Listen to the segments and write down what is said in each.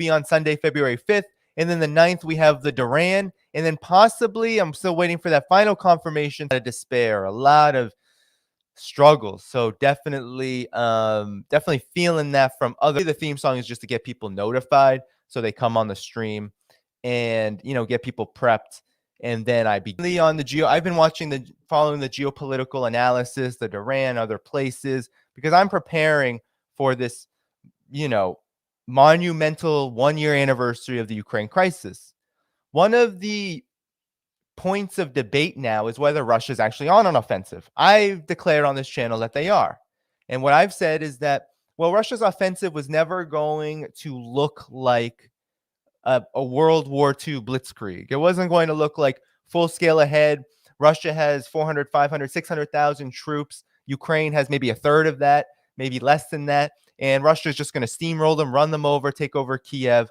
be on Sunday, February 5th. And then the 9th, we have the Duran. And then possibly, I'm still waiting for that final confirmation. A lot of despair, a lot of struggles. So definitely feeling that from other. The theme song is just to get people notified so they come on the stream and, get people prepped. And then I've been following the geopolitical analysis, the Duran, other places, because I'm preparing for this, monumental 1-year anniversary of the Ukraine crisis. One of the points of debate now is whether Russia is actually on an offensive. I've declared on this channel that they are. And what I've said is that, Russia's offensive was never going to look like a World War II blitzkrieg. It wasn't going to look like full scale ahead. Russia has 400, 500, 600,000 troops. Ukraine has maybe a third of that, maybe less than that. And Russia is just going to steamroll them, run them over, take over Kiev.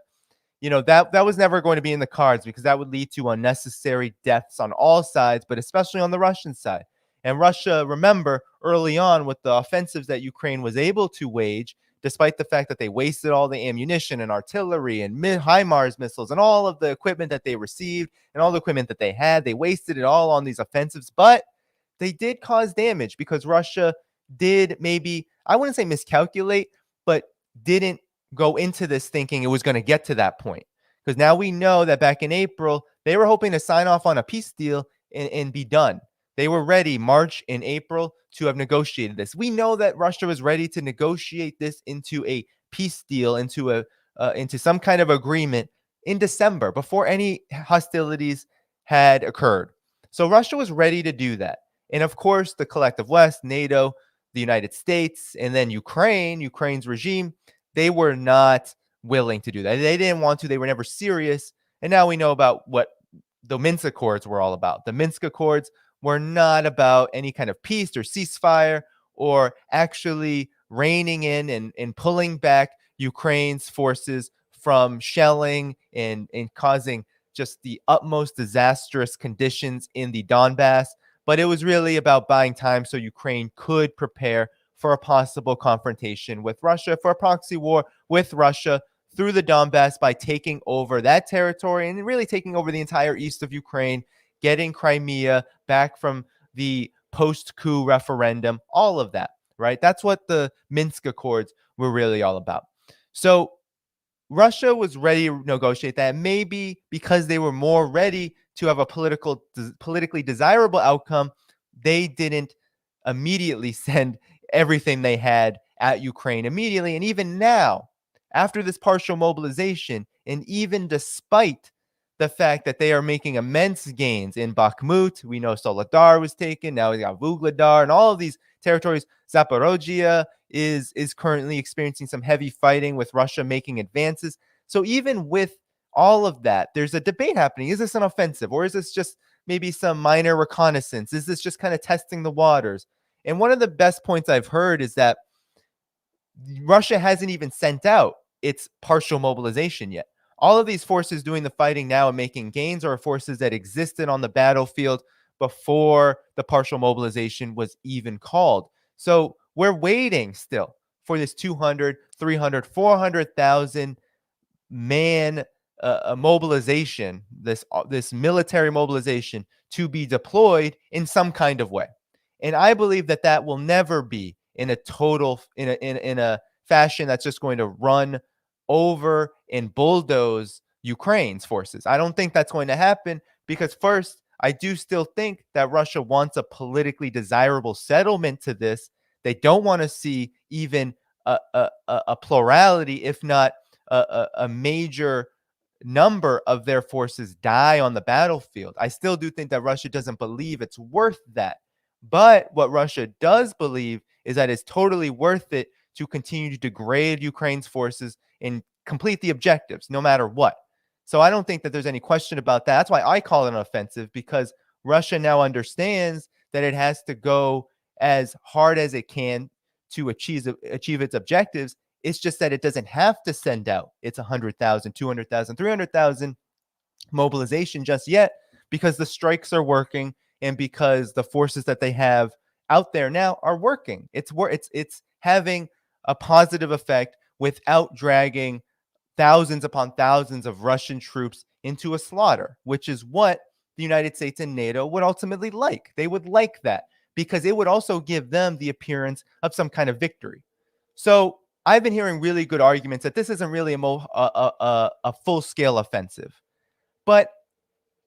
That was never going to be in the cards, because that would lead to unnecessary deaths on all sides, but especially on the Russian side. And Russia, remember, early on with the offensives that Ukraine was able to wage, despite the fact that they wasted all the ammunition and artillery and HIMARS missiles and all of the equipment that they received and all the equipment that they had, they wasted it all on these offensives. But they did cause damage, because Russia did maybe, I wouldn't say miscalculate, but didn't go into this thinking it was going to get to that point. Because now we know that back in April, they were hoping to sign off on a peace deal and be done. They were ready March and April to have negotiated this. We know that Russia was ready to negotiate this into a peace deal, into some kind of agreement in December, before any hostilities had occurred. So Russia was ready to do that. And of course, the collective West, NATO, the United States, and then Ukraine's regime, they were not willing to do that. They didn't want to. They were never serious. And now we know about what the Minsk Accords were all about. The Minsk Accords were not about any kind of peace or ceasefire, or actually reining in and pulling back Ukraine's forces from shelling and causing just the utmost disastrous conditions in the Donbass. But it was really about buying time so Ukraine could prepare for a possible confrontation with Russia, for a proxy war with Russia through the Donbass, by taking over that territory and really taking over the entire east of Ukraine, getting Crimea back from the post-coup referendum, all of that, right? That's what the Minsk Accords were really all about. So Russia was ready to negotiate that, maybe because they were more ready to have a politically desirable outcome. They didn't immediately send everything they had at Ukraine immediately. And even now, after this partial mobilization, and even despite the fact that they are making immense gains in Bakhmut, we know Soledar was taken, now we got Vuhledar and all of these territories. Zaporozhye is currently experiencing some heavy fighting with Russia making advances. So even with all of that, there's a debate happening. Is this an offensive, or is this just maybe some minor reconnaissance? Is this just kind of testing the waters? And one of the best points I've heard is that Russia hasn't even sent out its partial mobilization yet. All of these forces doing the fighting now and making gains are forces that existed on the battlefield before the partial mobilization was even called. So we're waiting still for this 200, 300, 400,000 man mobilization, this military mobilization to be deployed in some kind of way. And I believe that will never be in a fashion that's just going to run over and bulldoze Ukraine's forces. I don't think that's going to happen, because first, I do still think that Russia wants a politically desirable settlement to this. They don't want to see even a plurality, if not a major number of their forces die on the battlefield. I still do think that Russia doesn't believe it's worth that. But what Russia does believe is that it's totally worth it to continue to degrade Ukraine's forces and complete the objectives, no matter what. So I don't think that there's any question about that. That's why I call it an offensive, because Russia now understands that it has to go as hard as it can to achieve its objectives. It's just that it doesn't have to send out its 100,000, 200,000, 300,000 mobilization just yet, because the strikes are working and because the forces that they have out there now are working. It's having a positive effect without dragging thousands upon thousands of Russian troops into a slaughter, which is what the United States and NATO would ultimately like. They would like that because it would also give them the appearance of some kind of victory. So I've been hearing really good arguments that this isn't really a full-scale offensive. But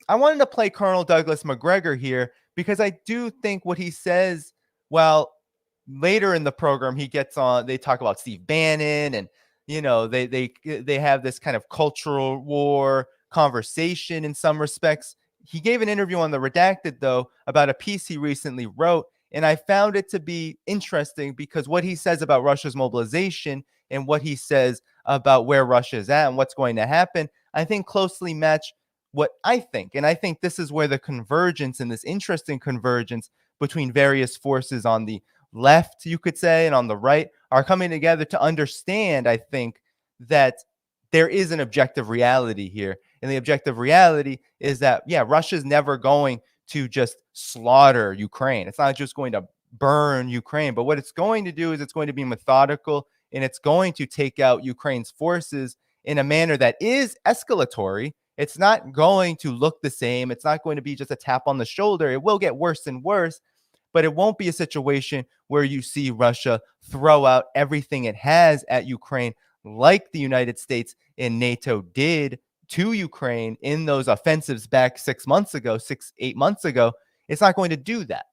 I wanted to play Colonel Douglas McGregor here because I do think what he says, well, later in the program, he gets on, they talk about Steve Bannon and, they have this kind of cultural war conversation in some respects. He gave an interview on The Redacted, though, about a piece he recently wrote. And I found it to be interesting because what he says about Russia's mobilization and what he says about where Russia is at and what's going to happen, I think closely match what I think. And I think this is where the convergence and this interesting convergence between various forces on the left, you could say, and on the right are coming together to understand, I think, that there is an objective reality here. And the objective reality is that, yeah, Russia's never going to just slaughter Ukraine. It's not just going to burn Ukraine, but what it's going to do is it's going to be methodical and it's going to take out Ukraine's forces in a manner that is escalatory. It's not going to look the same. It's not going to be just a tap on the shoulder. It will get worse and worse, but it won't be a situation where you see Russia throw out everything it has at Ukraine like the United States and NATO did to Ukraine in those offensives back 6 months ago, 8 months ago. It's not going to do that.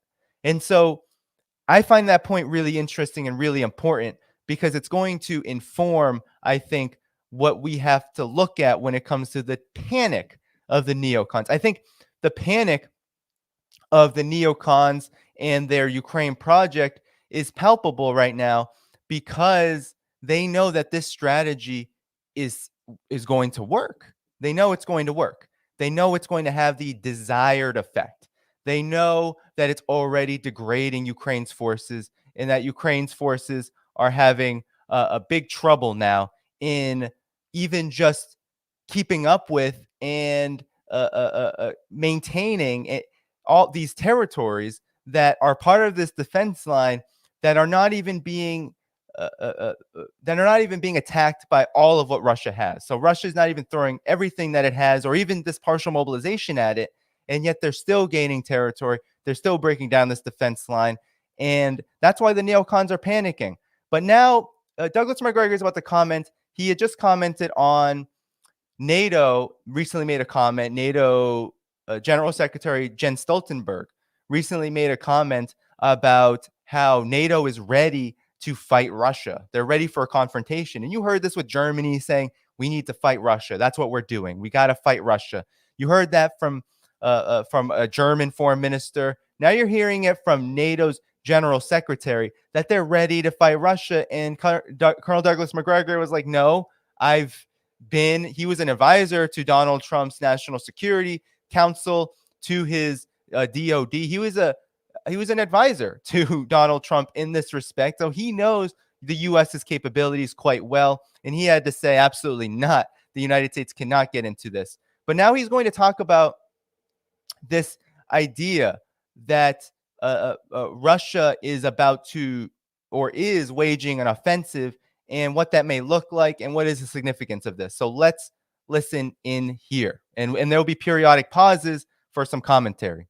And so I find that point really interesting and really important because it's going to inform, I think, what we have to look at when it comes to the panic of the neocons. I think the panic of the neocons and their Ukraine project is palpable right now because they know that this strategy is going to work. They know it's going to work. They know it's going to have the desired effect. They know that it's already degrading Ukraine's forces and that Ukraine's forces are having a big trouble now in even just keeping up with and maintaining all these territories that are part of this defense line that are not even being attacked by all of what Russia has. So Russia's not even throwing everything that it has or even this partial mobilization at it, and yet they're still gaining territory. They're still breaking down this defense line, and that's why the neocons are panicking. But now Douglas McGregor is about to comment. He had just commented on NATO, recently made a comment. NATO General Secretary Jens Stoltenberg recently made a comment about how NATO is ready to fight Russia. They're ready for a confrontation. And you heard this with Germany saying, we need to fight Russia. That's what we're doing. We got to fight Russia. You heard that from a German foreign minister. Now you're hearing it from NATO's general secretary that they're ready to fight Russia. And Colonel Douglas McGregor was like, no, he was an advisor to Donald Trump's National Security Council, to his DOD. He was an advisor to Donald Trump in this respect. So he knows the U.S.'s capabilities quite well. And he had to say, absolutely not. The United States cannot get into this. But now he's going to talk about this idea that Russia is about to, or is waging an offensive, and what that may look like and what is the significance of this. So let's listen in here. And there'll be periodic pauses for some commentary.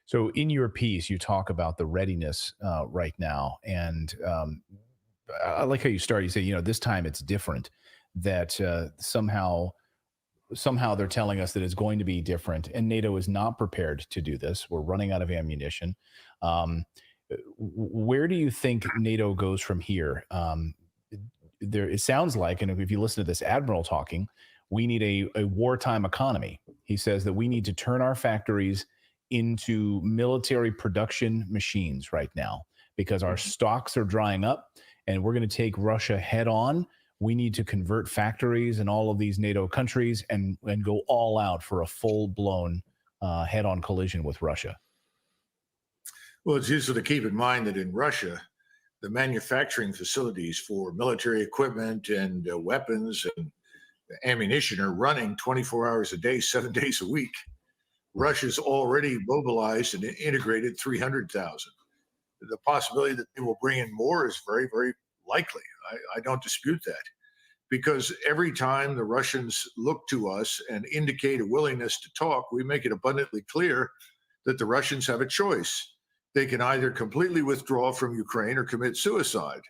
So in your piece, you talk about the readiness right now. And I like how you start. You say, this time it's different, that somehow they're telling us that it's going to be different. And NATO is not prepared to do this. We're running out of ammunition. Where do you think NATO goes from here? It sounds like, and if you listen to this admiral talking, we need a wartime economy. He says that we need to turn our factories into military production machines right now because our stocks are drying up and we're going to take Russia head on. We need to convert factories in all of these NATO countries and go all out for a full-blown head-on collision with Russia. Well, it's useful to keep in mind that in Russia, the manufacturing facilities for military equipment and weapons and ammunition are running 24 hours a day, 7 days a week. Russia's already mobilized and integrated 300,000. The possibility that they will bring in more is very, very likely. I don't dispute that. because every time the Russians look to us and indicate a willingness to talk, we make it abundantly clear that the Russians have a choice. They can either completely withdraw from Ukraine or commit suicide.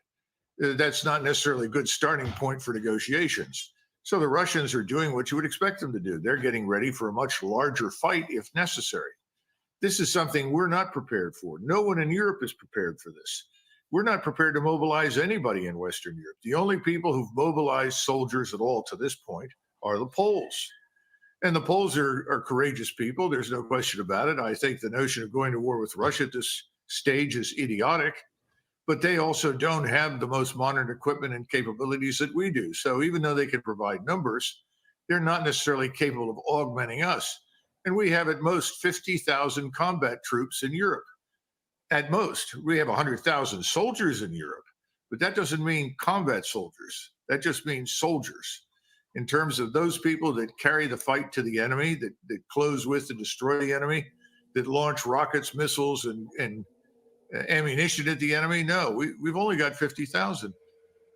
That's not necessarily a good starting point for negotiations. So the Russians are doing what you would expect them to do. They're getting ready for a much larger fight if necessary. This is something we're not prepared for. No one in Europe is prepared for this. We're not prepared to mobilize anybody in Western Europe. The only people who've mobilized soldiers at all to this point are the Poles. And the Poles are courageous people. There's no question about it. I think the notion of going to war with Russia at this stage is idiotic, but they also don't have the most modern equipment and capabilities that we do. So even though they can provide numbers, they're not necessarily capable of augmenting us. And we have at most 50,000 combat troops in Europe. At most, we have 100,000 soldiers in Europe, but that doesn't mean combat soldiers. That just means soldiers. In terms of those people that carry the fight to the enemy, that close with and destroy the enemy, that launch rockets, missiles, and ammunition at the enemy, no, we've only got 50,000.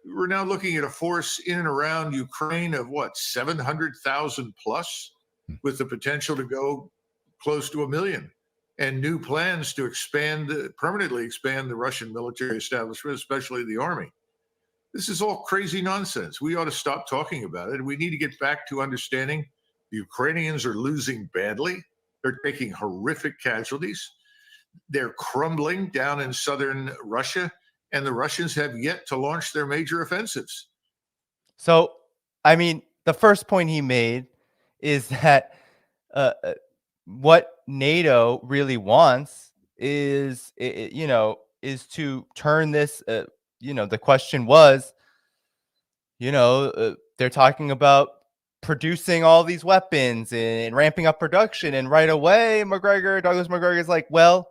We're now looking at a force in and around Ukraine of what, 700,000 plus, with the potential to go close to 1 million, and new plans to permanently expand the Russian military establishment, especially the army. This is all crazy nonsense. We ought to stop talking about it. We need to get back to understanding the Ukrainians are losing badly. They're taking horrific casualties. They're crumbling down in southern Russia, and the Russians have yet to launch their major offensives. So, I mean, the first point he made is that what NATO really wants is, is to turn this. The question was, they're talking about producing all these weapons and ramping up production, and right away, Douglas McGregor is like, well,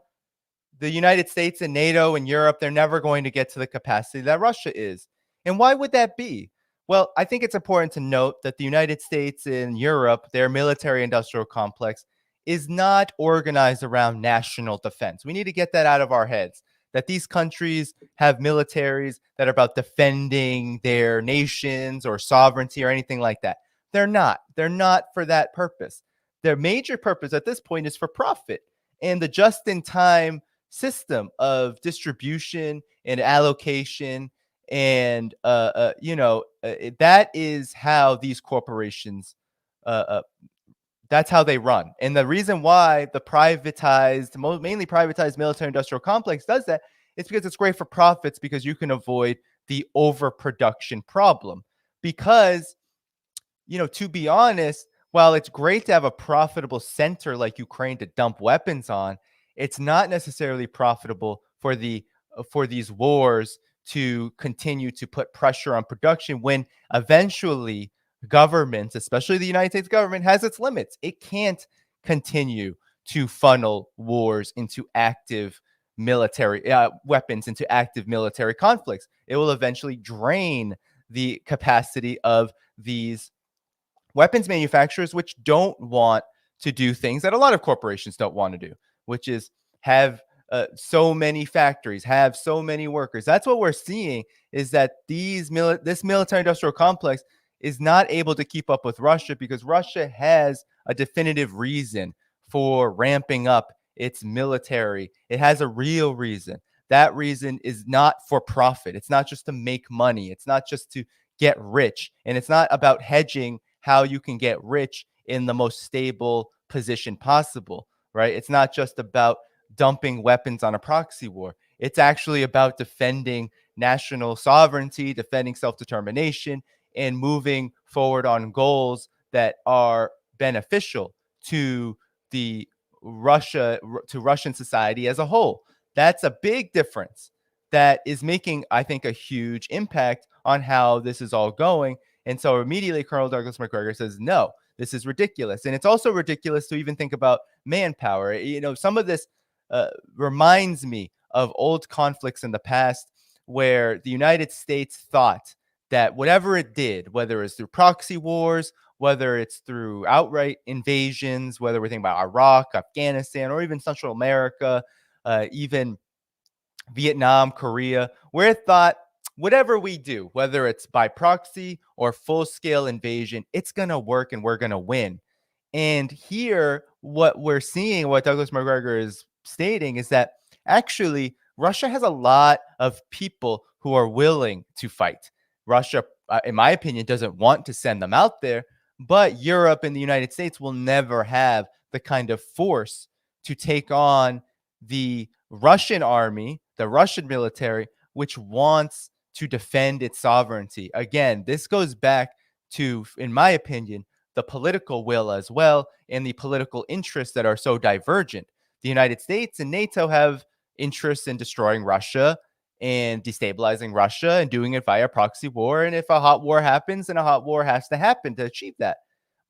the United States and NATO and Europe, they're never going to get to the capacity that Russia is. And why would that be? Well, I think it's important to note that the United States and Europe, their military industrial complex, is not organized around national defense. We need to get that out of our heads, that these countries have militaries that are about defending their nations or sovereignty or anything like that. They're not. They're not for that purpose. Their major purpose at this point is for profit. And the just-in-time system of distribution and allocation and that is how these corporations that's how they run. And the reason why the mainly privatized military industrial complex does that is because it's great for profits, because you can avoid the overproduction problem. Because, to be honest, while it's great to have a profitable center like Ukraine to dump weapons on, it's not necessarily profitable for these wars to continue to put pressure on production when eventually governments, especially the United States government, has its limits. It can't continue to funnel wars into active military weapons into active military conflicts. It will eventually drain the capacity of these weapons manufacturers, which don't want to do things that a lot of corporations don't want to do, which is have so many factories, have so many workers. That's what we're seeing, is that this military industrial complex is not able to keep up with Russia, because Russia has a definitive reason for ramping up its military. It has a real reason. That reason is not for profit. It's not just to make money. It's not just to get rich. And it's not about hedging how you can get rich in the most stable position possible, right? It's not just about dumping weapons on a proxy war. It's actually about defending national sovereignty, defending self-determination, and moving forward on goals that are beneficial to Russian society as a whole. That's a big difference that is making, I think, a huge impact on how this is all going. And so immediately Colonel Douglas McGregor says, no, this is ridiculous. And it's also ridiculous to even think about manpower. Some of this reminds me of old conflicts in the past where the United States thought that whatever it did, whether it's through proxy wars, whether it's through outright invasions, whether we're thinking about Iraq, Afghanistan, or even Central America, even Vietnam, Korea, where it thought whatever we do, whether it's by proxy or full-scale invasion, it's going to work and we're going to win. And here, what we're seeing, what Douglas McGregor is stating, is that actually Russia has a lot of people who are willing to fight. Russia, in my opinion, doesn't want to send them out there, but Europe and the United States will never have the kind of force to take on the Russian army, the Russian military, which wants to defend its sovereignty. Again, this goes back to, in my opinion, the political will as well, and the political interests that are so divergent. The United States and NATO have interests in destroying Russia and destabilizing Russia and doing it via proxy war. And if a hot war happens, then a hot war has to happen to achieve that.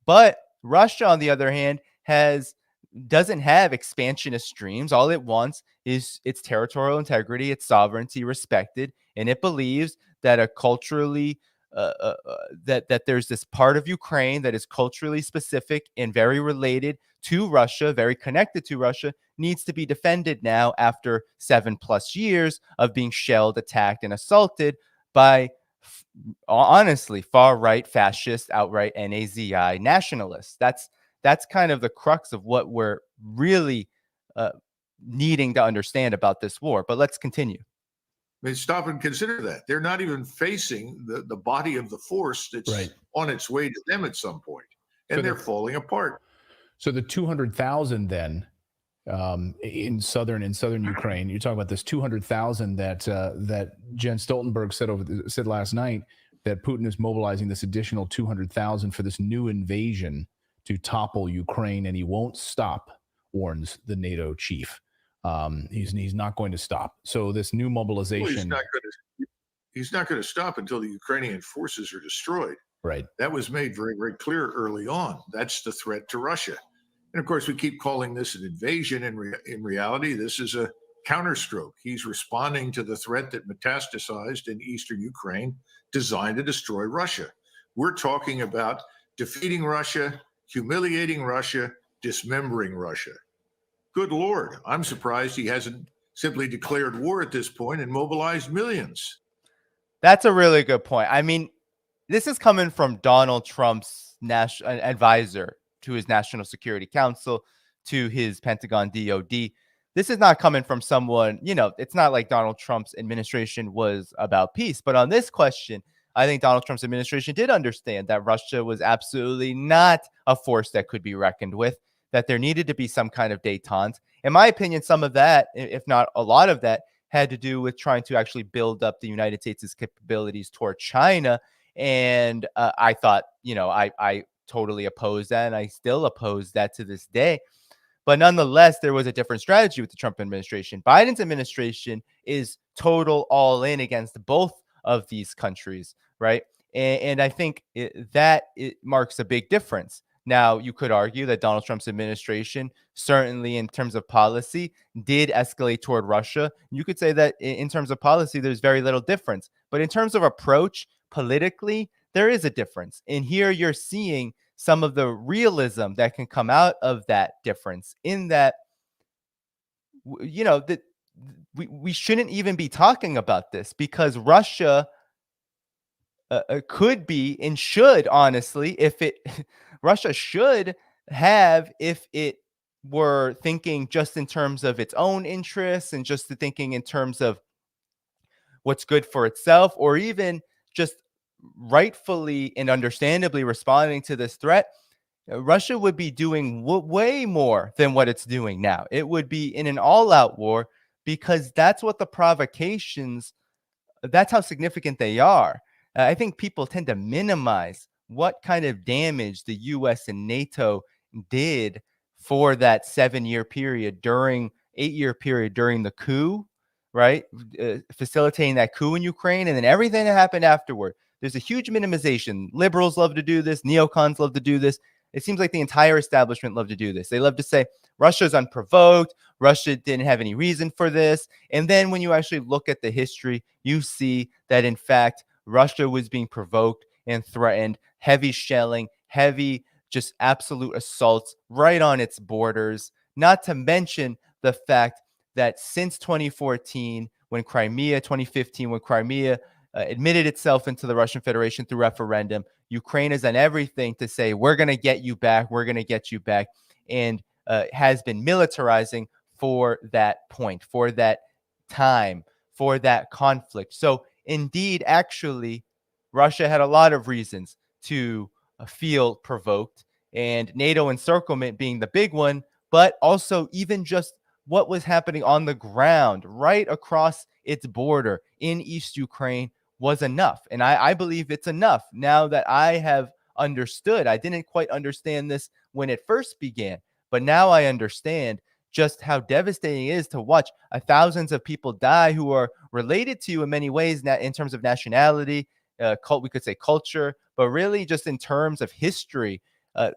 But Russia, on the other hand, doesn't have expansionist dreams. All it wants is its territorial integrity, its sovereignty respected, and it believes that a culturally that there's this part of Ukraine that is culturally specific and very related to Russia, very connected to Russia, needs to be defended now after 7+ years of being shelled, attacked, and assaulted by honestly far-right fascist, outright Nazi nationalists. That's kind of the crux of what we're really needing to understand about this war. But let's continue. I mean, stop and consider that. They're not even facing the body of the force that's on its way to them at some point, and they're falling apart. So the 200,000 then in southern Ukraine, you're talking about this 200,000 that Jen Stoltenberg said last night, that Putin is mobilizing this additional 200,000 for this new invasion to topple Ukraine, and he won't stop, warns the NATO chief. He's not going to stop. So this new mobilization. Well, he's not going to stop until the Ukrainian forces are destroyed. Right. That was made very, very clear early on. That's the threat to Russia. And of course, we keep calling this an invasion. In reality, this is a counterstroke. He's responding to the threat that metastasized in eastern Ukraine, designed to destroy Russia. We're talking about defeating Russia, humiliating Russia, dismembering Russia. Good Lord, I'm surprised he hasn't simply declared war at this point and mobilized millions. That's a really good point. I mean, this is coming from Donald Trump's national advisor to his National Security Council, to his Pentagon DOD. This is not coming from someone, it's not like Donald Trump's administration was about peace. But on this question, I think Donald Trump's administration did understand that Russia was absolutely not a force that could be reckoned with, that there needed to be some kind of détente. In my opinion, some of that, if not a lot of that, had to do with trying to actually build up the United States' capabilities toward China. And I thought, I totally opposed that, and I still oppose that to this day. But nonetheless, there was a different strategy with the Trump administration. Biden's administration is total all in against both of these countries, right? And I think that marks a big difference. Now, you could argue that Donald Trump's administration, certainly in terms of policy, did escalate toward Russia. You could say that in terms of policy, there's very little difference. But in terms of approach, politically, there is a difference. And here you're seeing some of the realism that can come out of that difference, in that, that we shouldn't even be talking about this, because Russia could be and should, honestly, Russia should have, if it were thinking just in terms of its own interests and just thinking in terms of what's good for itself, or even just rightfully and understandably responding to this threat, Russia would be doing way more than what it's doing now. It would be in an all-out war, because that's what the provocations, that's how significant they are. I think people tend to minimize what kind of damage the U.S. and NATO did for that 7-year period, 8-year period during the coup, right? Facilitating that coup in Ukraine, and then everything that happened afterward. There's a huge minimization. Liberals love to do this. Neocons love to do this. It seems like the entire establishment love to do this. They love to say Russia's unprovoked. Russia didn't have any reason for this. And then when you actually look at the history, you see that, in fact, Russia was being provoked and threatened. Heavy shelling, heavy, just absolute assaults right on its borders. Not to mention the fact that since 2014, 2015, when Crimea admitted itself into the Russian Federation through referendum. Ukraine has done everything to say, we're going to get you back, we're going to get you back, and has been militarizing for that point, for that time, for that conflict. So indeed, actually, Russia had a lot of reasons to feel provoked, and NATO encirclement being the big one, but also even just what was happening on the ground right across its border in East Ukraine was enough. And I believe it's enough now that I have understood. I didn't quite understand this when it first began, but now I understand just how devastating it is to watch thousands of people die who are related to you in many ways, in terms of nationality, we could say culture, but really just in terms of history. I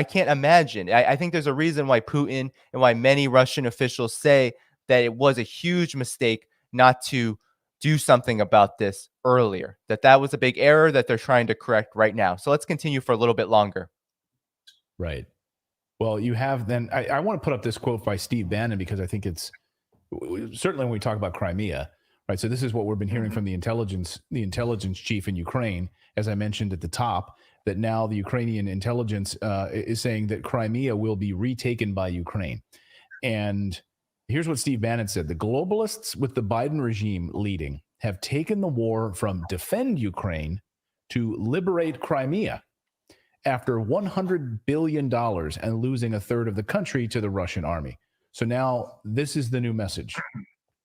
can't imagine. I think there's a reason why Putin and why many Russian officials say that it was a huge mistake not to do something about this earlier, that was a big error that they're trying to correct right now. So let's continue for a little bit longer. Right. Well, you have then, I want to put up this quote by Steve Bannon because I think it's certainly when we talk about Crimea, right? So this is what we've been hearing from the intelligence chief in Ukraine, as I mentioned at the top, that now the Ukrainian intelligence is saying that Crimea will be retaken by Ukraine. And here's what Steve Bannon said: the globalists with the Biden regime leading have taken the war from defend Ukraine to liberate Crimea after $100 billion and losing a third of the country to the Russian army. So now this is the new message: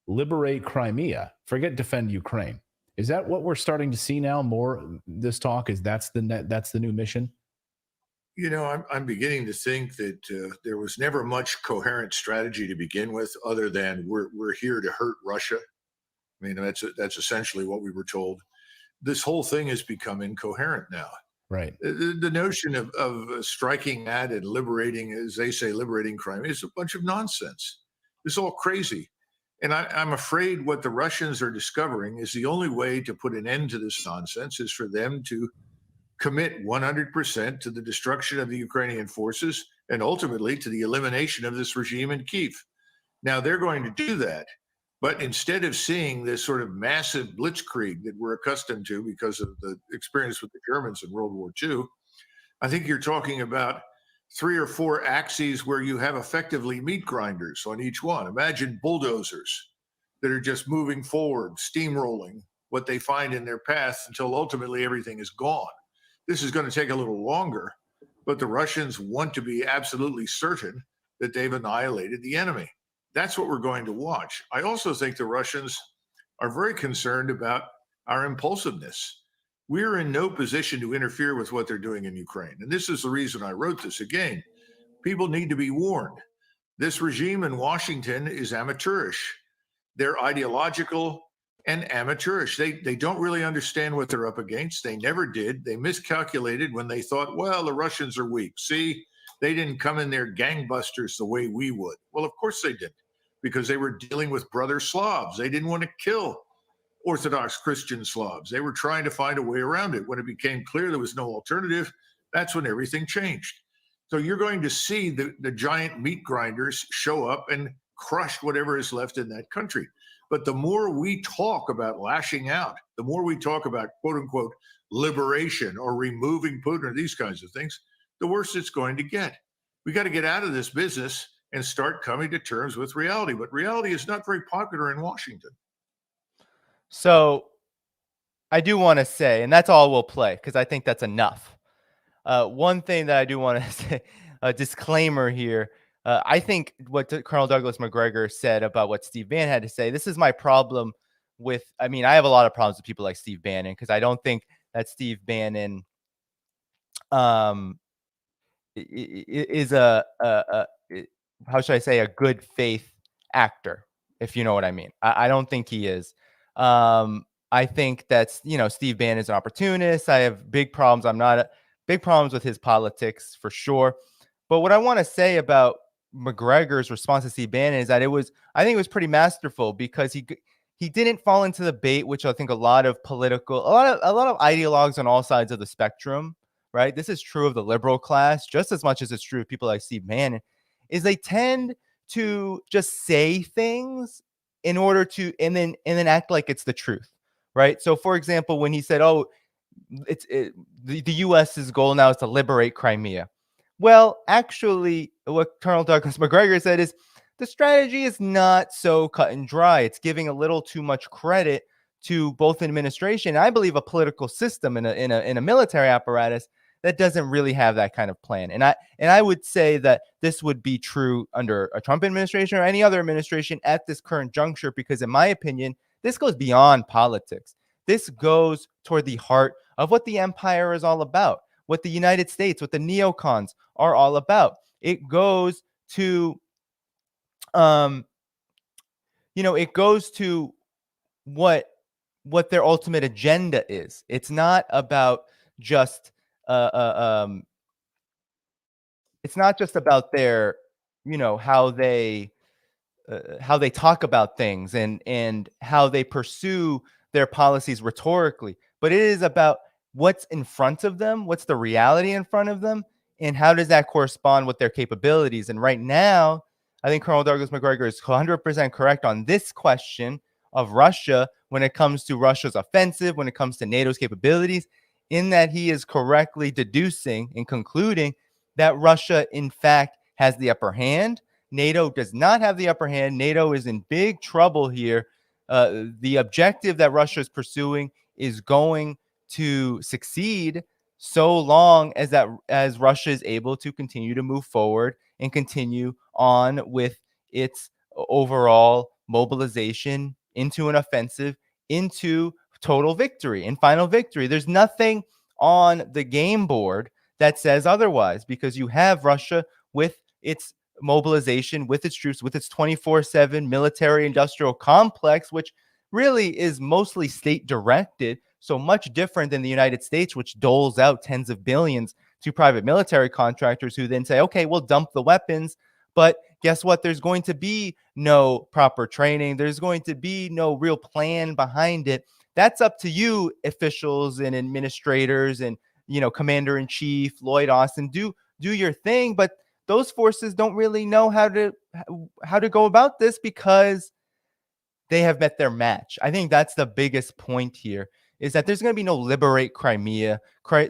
liberate Crimea, forget defend Ukraine. Is that what we're starting to see now more? This talk is that's the new mission? I'm beginning to think that there was never much coherent strategy to begin with, other than we're here to hurt Russia. I mean, that's essentially what we were told. This whole thing has become incoherent now. Right. The notion of striking at and liberating, as they say, liberating Crimea is a bunch of nonsense. It's all crazy. And I'm afraid what the Russians are discovering is the only way to put an end to this nonsense is for them to commit 100% to the destruction of the Ukrainian forces and ultimately to the elimination of this regime in Kyiv. Now, they're going to do that. But instead of seeing this sort of massive blitzkrieg that we're accustomed to because of the experience with the Germans in World War II, I think you're talking about 3 or 4 axes where you have effectively meat grinders on each one. Imagine bulldozers that are just moving forward, steamrolling what they find in their path until ultimately everything is gone. This is going to take a little longer, but the Russians want to be absolutely certain that they've annihilated the enemy. That's what we're going to watch. I also think the Russians are very concerned about our impulsiveness. We're in no position to interfere with what they're doing in Ukraine. And this is the reason I wrote this. Again, people need to be warned. This regime in Washington is amateurish. They're ideological and amateurish. They don't really understand what they're up against. They never did. They miscalculated when they thought, well, the Russians are weak. See, they didn't come in there gangbusters the way we would. Well, of course they didn't, because they were dealing with brother Slavs. They didn't want to kill Orthodox Christian Slavs. They were trying to find a way around it. When it became clear there was no alternative, that's when everything changed. So you're going to see the giant meat grinders show up and crush whatever is left in that country. But the more we talk about lashing out, the more we talk about, quote unquote, liberation or removing Putin or these kinds of things, the worse it's going to get. We got to get out of this business and start coming to terms with reality. But reality is not very popular in Washington. So I do want to say, and that's all we'll play because I think that's enough. One thing that I do want to say, a disclaimer here. I think what Colonel Douglas McGregor said about what Steve Bannon had to say, this is my problem with, I have a lot of problems with people like Steve Bannon because I don't think that Steve Bannon is how should I say, a good faith actor, if you know what I mean. I don't think he is. I think that's, Steve Bannon is an opportunist. I have big problems. Big problems with his politics for sure. But what I want to say about McGregor's response to Steve Bannon is that I think it was pretty masterful because he didn't fall into the bait, which I think a lot of ideologues on all sides of the spectrum, right? This is true of the liberal class just as much as it's true of people like Steve Bannon, is they tend to just say things in order to and then act like it's the truth, right? So for example, when he said, "Oh, the U.S.'s goal now is to liberate Crimea," well, actually, what Colonel Douglas McGregor said is the strategy is not so cut and dry. It's giving a little too much credit to both administration. I believe a political system in a military apparatus that doesn't really have that kind of plan. And I would say that this would be true under a Trump administration or any other administration at this current juncture, because in my opinion, this goes beyond politics. This goes toward the heart of what the empire is all about, what the United States, what the neocons are all about. It goes to, it goes to what their ultimate agenda is. It's not about just uh, uh, um, it's not just about their, how they talk about things and how they pursue their policies rhetorically, but it is about what's in front of them, what's the reality in front of them, and how does that correspond with their capabilities. And right now, I think Colonel Douglas McGregor is 100% correct on this question of Russia when it comes to Russia's offensive, when it comes to NATO's capabilities, in that he is correctly deducing and concluding that Russia, in fact, has the upper hand. NATO does not have the upper hand. NATO is in big trouble here. The objective that Russia is pursuing is going to succeed so long as Russia is able to continue to move forward and continue on with its overall mobilization into an offensive, into total victory and final victory. There's nothing on the game board that says otherwise, because you have Russia with its mobilization, with its troops, with its 24/7 military industrial complex, which really is mostly state directed. So much different than the United States, which doles out tens of billions to private military contractors who then say, okay, we'll dump the weapons. But guess what? There's going to be no proper training. There's going to be no real plan behind it. That's up to you, officials and administrators and, commander in chief, Lloyd Austin, do your thing. But those forces don't really know how to go about this because they have met their match. I think that's the biggest point here, is that there's going to be no liberate Crimea.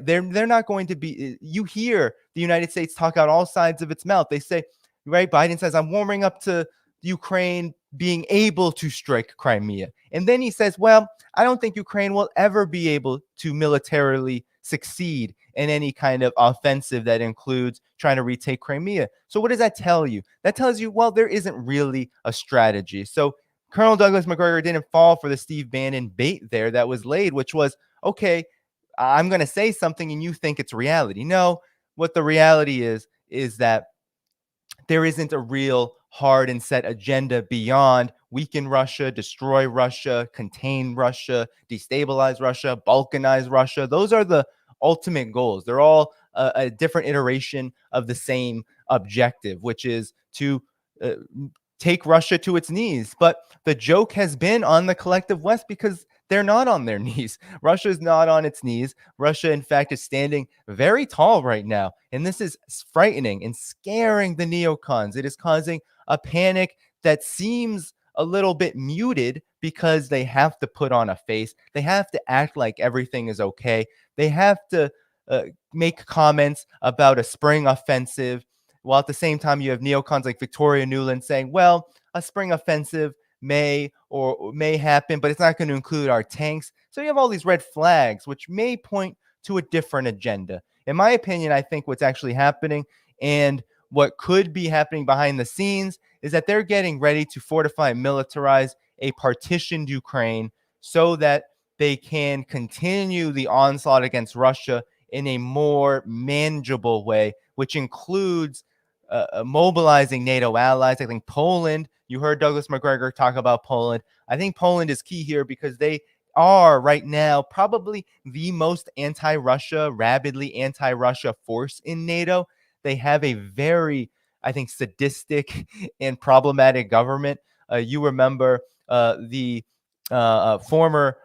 They're not going to be. You hear the United States talk out all sides of its mouth. They say, right, Biden says, I'm warming up to Ukraine being able to strike Crimea. And then he says, well, I don't think Ukraine will ever be able to militarily succeed in any kind of offensive that includes trying to retake Crimea. So what does that tell you? That tells you, well, there isn't really a strategy. So Colonel Douglas McGregor didn't fall for the Steve Bannon bait there that was laid, which was, okay, I'm going to say something and you think it's reality. No, what the reality is that there isn't a real hard and set agenda beyond weaken Russia, destroy Russia, contain Russia, destabilize Russia, balkanize Russia. Those are the ultimate goals. They're all a different iteration of the same objective, which is to take Russia to its knees. But the joke has been on the collective West because they're not on their knees. Russia is not on its knees. Russia, in fact, is standing very tall right now. And this is frightening and scaring the neocons. It is causing a panic that seems a little bit muted because they have to put on a face. They have to act like everything is okay. They have to make comments about a spring offensive, while at the same time you have neocons like Victoria Nuland saying, well, a spring offensive may happen, but it's not going to include our tanks. So you have all these red flags, which may point to a different agenda. In my opinion, I think what's actually happening and what could be happening behind the scenes is that they're getting ready to fortify and militarize a partitioned Ukraine so that they can continue the onslaught against Russia in a more manageable way, which includes mobilizing NATO allies. I think Poland, you heard Douglas McGregor talk about Poland. I think Poland is key here because they are right now probably the most anti-Russia, rabidly anti-Russia force in NATO. They have a very, I think, sadistic and problematic government. You remember the former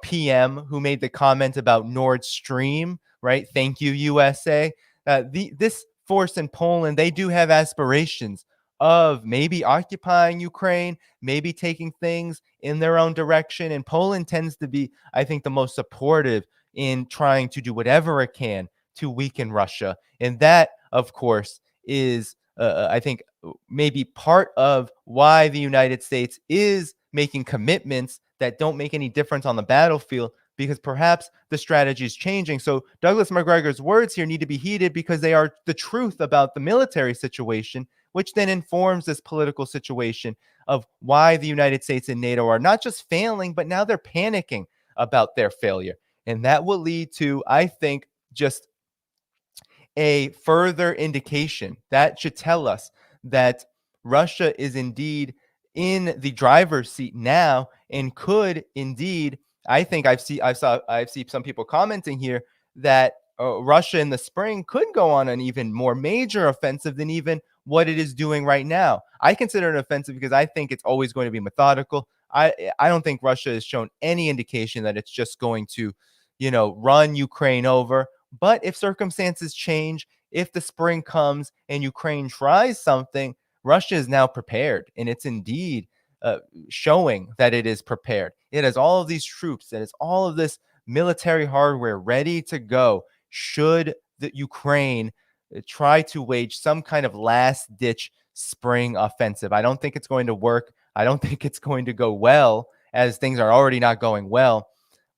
PM who made the comment about Nord Stream, right? Thank you, USA. This force in Poland, they do have aspirations of maybe occupying Ukraine, maybe taking things in their own direction. And Poland tends to be, I think, the most supportive in trying to do whatever it can to weaken Russia. And that, of course, is, I think, maybe part of why the United States is making commitments that don't make any difference on the battlefield, because perhaps the strategy is changing. So Douglas McGregor's words here need to be heeded because they are the truth about the military situation, which then informs this political situation of why the United States and NATO are not just failing, but now they're panicking about their failure. And that will lead to, I think, just a further indication that should tell us that Russia is indeed in the driver's seat now and could indeed, I think I've seen some people commenting here that Russia in the spring could go on an even more major offensive than even what it is doing right now. I consider it an offensive because I think it's always going to be methodical. I don't think Russia has shown any indication that it's just going to, run Ukraine over. But if circumstances change, if the spring comes and Ukraine tries something, Russia is now prepared, and it's indeed showing that it is prepared. It has all of these troops, and it's all of this military hardware ready to go should the Ukraine try to wage some kind of last-ditch spring offensive. I don't think it's going to work. I don't think it's going to go well, as things are already not going well.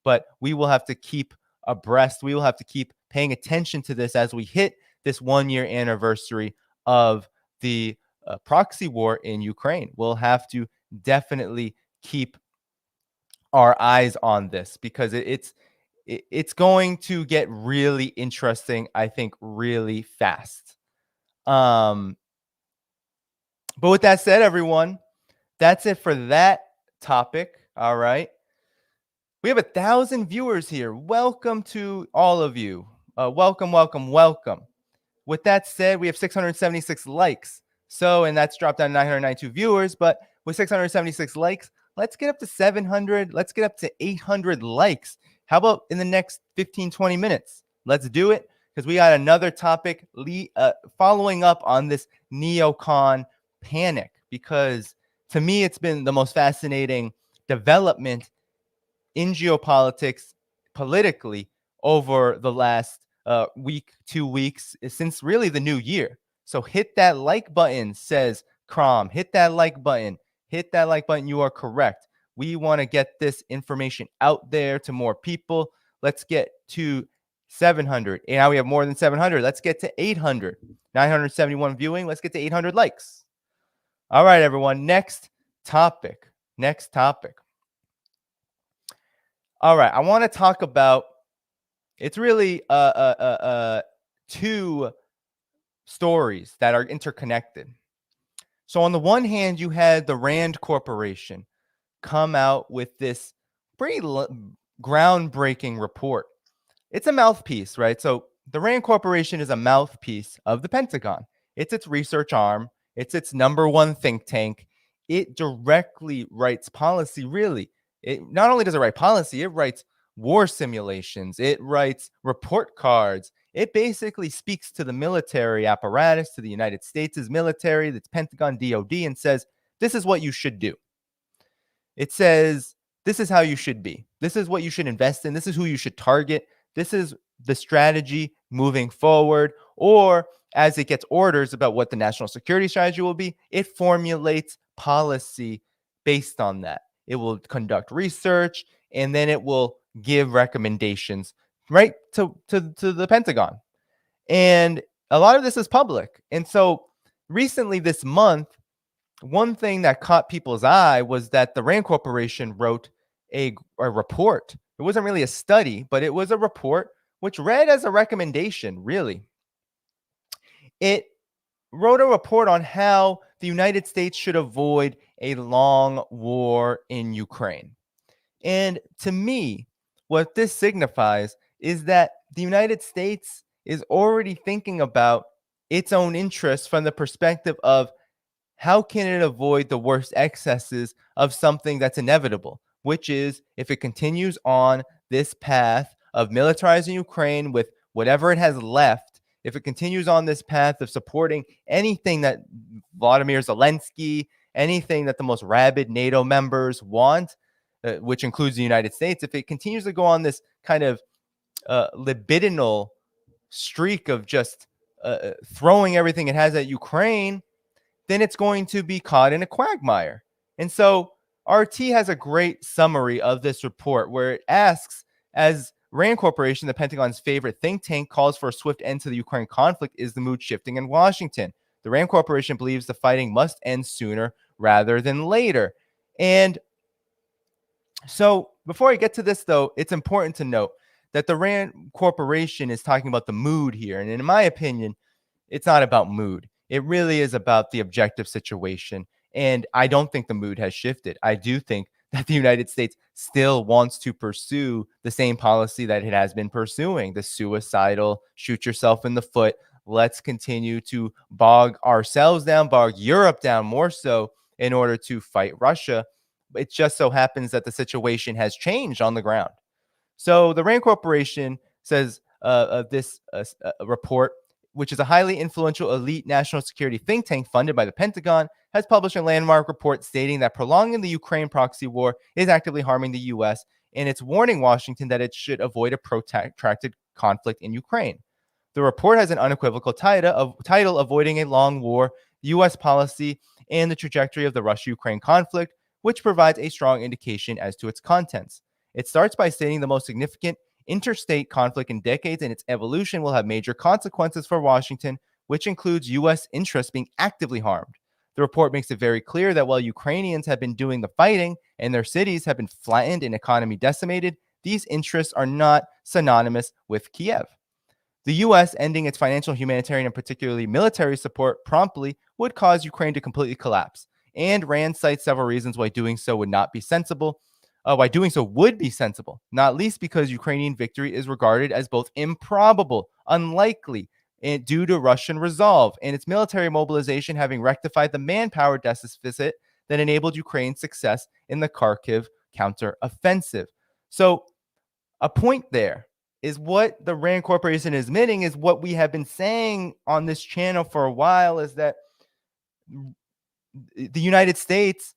But we will have to keep abreast. We will have to keep paying attention to this as we hit this 1-year anniversary of the proxy war in Ukraine. We'll have to definitely keep our eyes on this because it's going to get really interesting, I think, really fast. But with that said, everyone, that's it for that topic. All right. We have 1,000 viewers here. Welcome to all of you. Welcome. With that said, we have 676 likes. So, and that's dropped down to 992 viewers. But with 676 likes, let's get up to 700. Let's get up to 800 likes. How about in the next 15, 20 minutes? Let's do it because we got another topic following up on this neocon panic, because to me, it's been the most fascinating development in geopolitics politically over the last week, 2 weeks, since really the new year. So hit that like button, says Crom. Hit that like button. Hit that like button. You are correct. We want to get this information out there to more people. Let's get to 700. And now we have more than 700. Let's get to 800. 971 viewing. Let's get to 800 likes. All right, everyone. Next topic. All right, I want to talk about, it's really two stories that are interconnected. So on the one hand, you had the Rand Corporation come out with this pretty groundbreaking report. It's a mouthpiece, right? So the Rand Corporation is a mouthpiece of the Pentagon. It's its research arm. It's its number one think tank. It directly writes policy, really. It not only does it write policy, it writes war simulations. It writes report cards. It basically speaks to the military apparatus, to the United States' military, the Pentagon, DOD, and says, this is what you should do. It says, this is how you should be. This is what you should invest in. This is who you should target. This is the strategy moving forward. Or as it gets orders about what the national security strategy will be, it formulates policy based on that. It will conduct research, and then it will give recommendations right to the Pentagon. And a lot of this is public. And so recently this month, one thing that caught people's eye was that the Rand Corporation wrote a report. It wasn't really a study, but it was a report which read as a recommendation, really. It wrote a report on how the United States should avoid a long war in Ukraine. And to me, what this signifies is that the United States is already thinking about its own interests from the perspective of how can it avoid the worst excesses of something that's inevitable, which is if it continues on this path of militarizing Ukraine with whatever it has left, if it continues on this path of supporting anything that Vladimir Zelensky, anything that the most rabid NATO members want, which includes the United States, if it continues to go on this kind of libidinal streak of just throwing everything it has at Ukraine, then it's going to be caught in a quagmire. And so RT has a great summary of this report where it asks, as RAND Corporation, the Pentagon's favorite think tank, calls for a swift end to the Ukraine conflict, is the mood shifting in Washington? The RAND Corporation believes the fighting must end sooner rather than later. And so before I get to this, though, it's important to note that the RAND Corporation is talking about the mood here. And in my opinion, it's not about mood. It really is about the objective situation. And I don't think the mood has shifted. I do think that the United States still wants to pursue the same policy that it has been pursuing, the suicidal, shoot yourself in the foot. Let's continue to bog ourselves down, bog Europe down more so in order to fight Russia. It just so happens that the situation has changed on the ground. So the RAND Corporation says this report, which is a highly influential elite national security think tank funded by the Pentagon, has published a landmark report stating that prolonging the Ukraine proxy war is actively harming the U.S., and it's warning Washington that it should avoid a protracted conflict in Ukraine. The report has an unequivocal title, Avoiding a Long War, U.S. Policy, and the Trajectory of the Russia-Ukraine Conflict, which provides a strong indication as to its contents. It starts by stating the most significant interstate conflict in decades and its evolution will have major consequences for Washington, which includes U.S. interests being actively harmed. The report makes it very clear that while Ukrainians have been doing the fighting and their cities have been flattened and economy decimated, these interests are not synonymous with Kiev. The U.S. ending its financial, humanitarian, and particularly military support promptly would cause Ukraine to completely collapse. And Rand cites several reasons why doing so would not be sensible. Why doing so would be sensible, not least because Ukrainian victory is regarded as both improbable, unlikely, and due to Russian resolve, and its military mobilization having rectified the manpower deficit that enabled Ukraine's success in the Kharkiv counteroffensive. So a point there is what the RAND Corporation is admitting is what we have been saying on this channel for a while, is that the United States,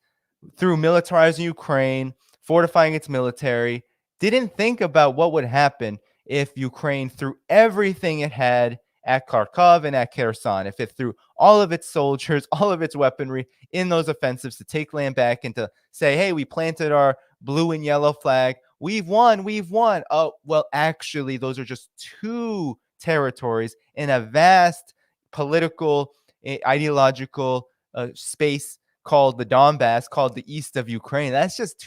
through militarizing Ukraine, fortifying its military, didn't think about what would happen if Ukraine threw everything it had at Kharkov and at Kherson, if it threw all of its soldiers, all of its weaponry in those offensives to take land back and to say, hey, we planted our blue and yellow flag. We've won. We've won. Oh, well, actually, those are just two territories in a vast political, ideological space called the Donbass, called the east of Ukraine. That's just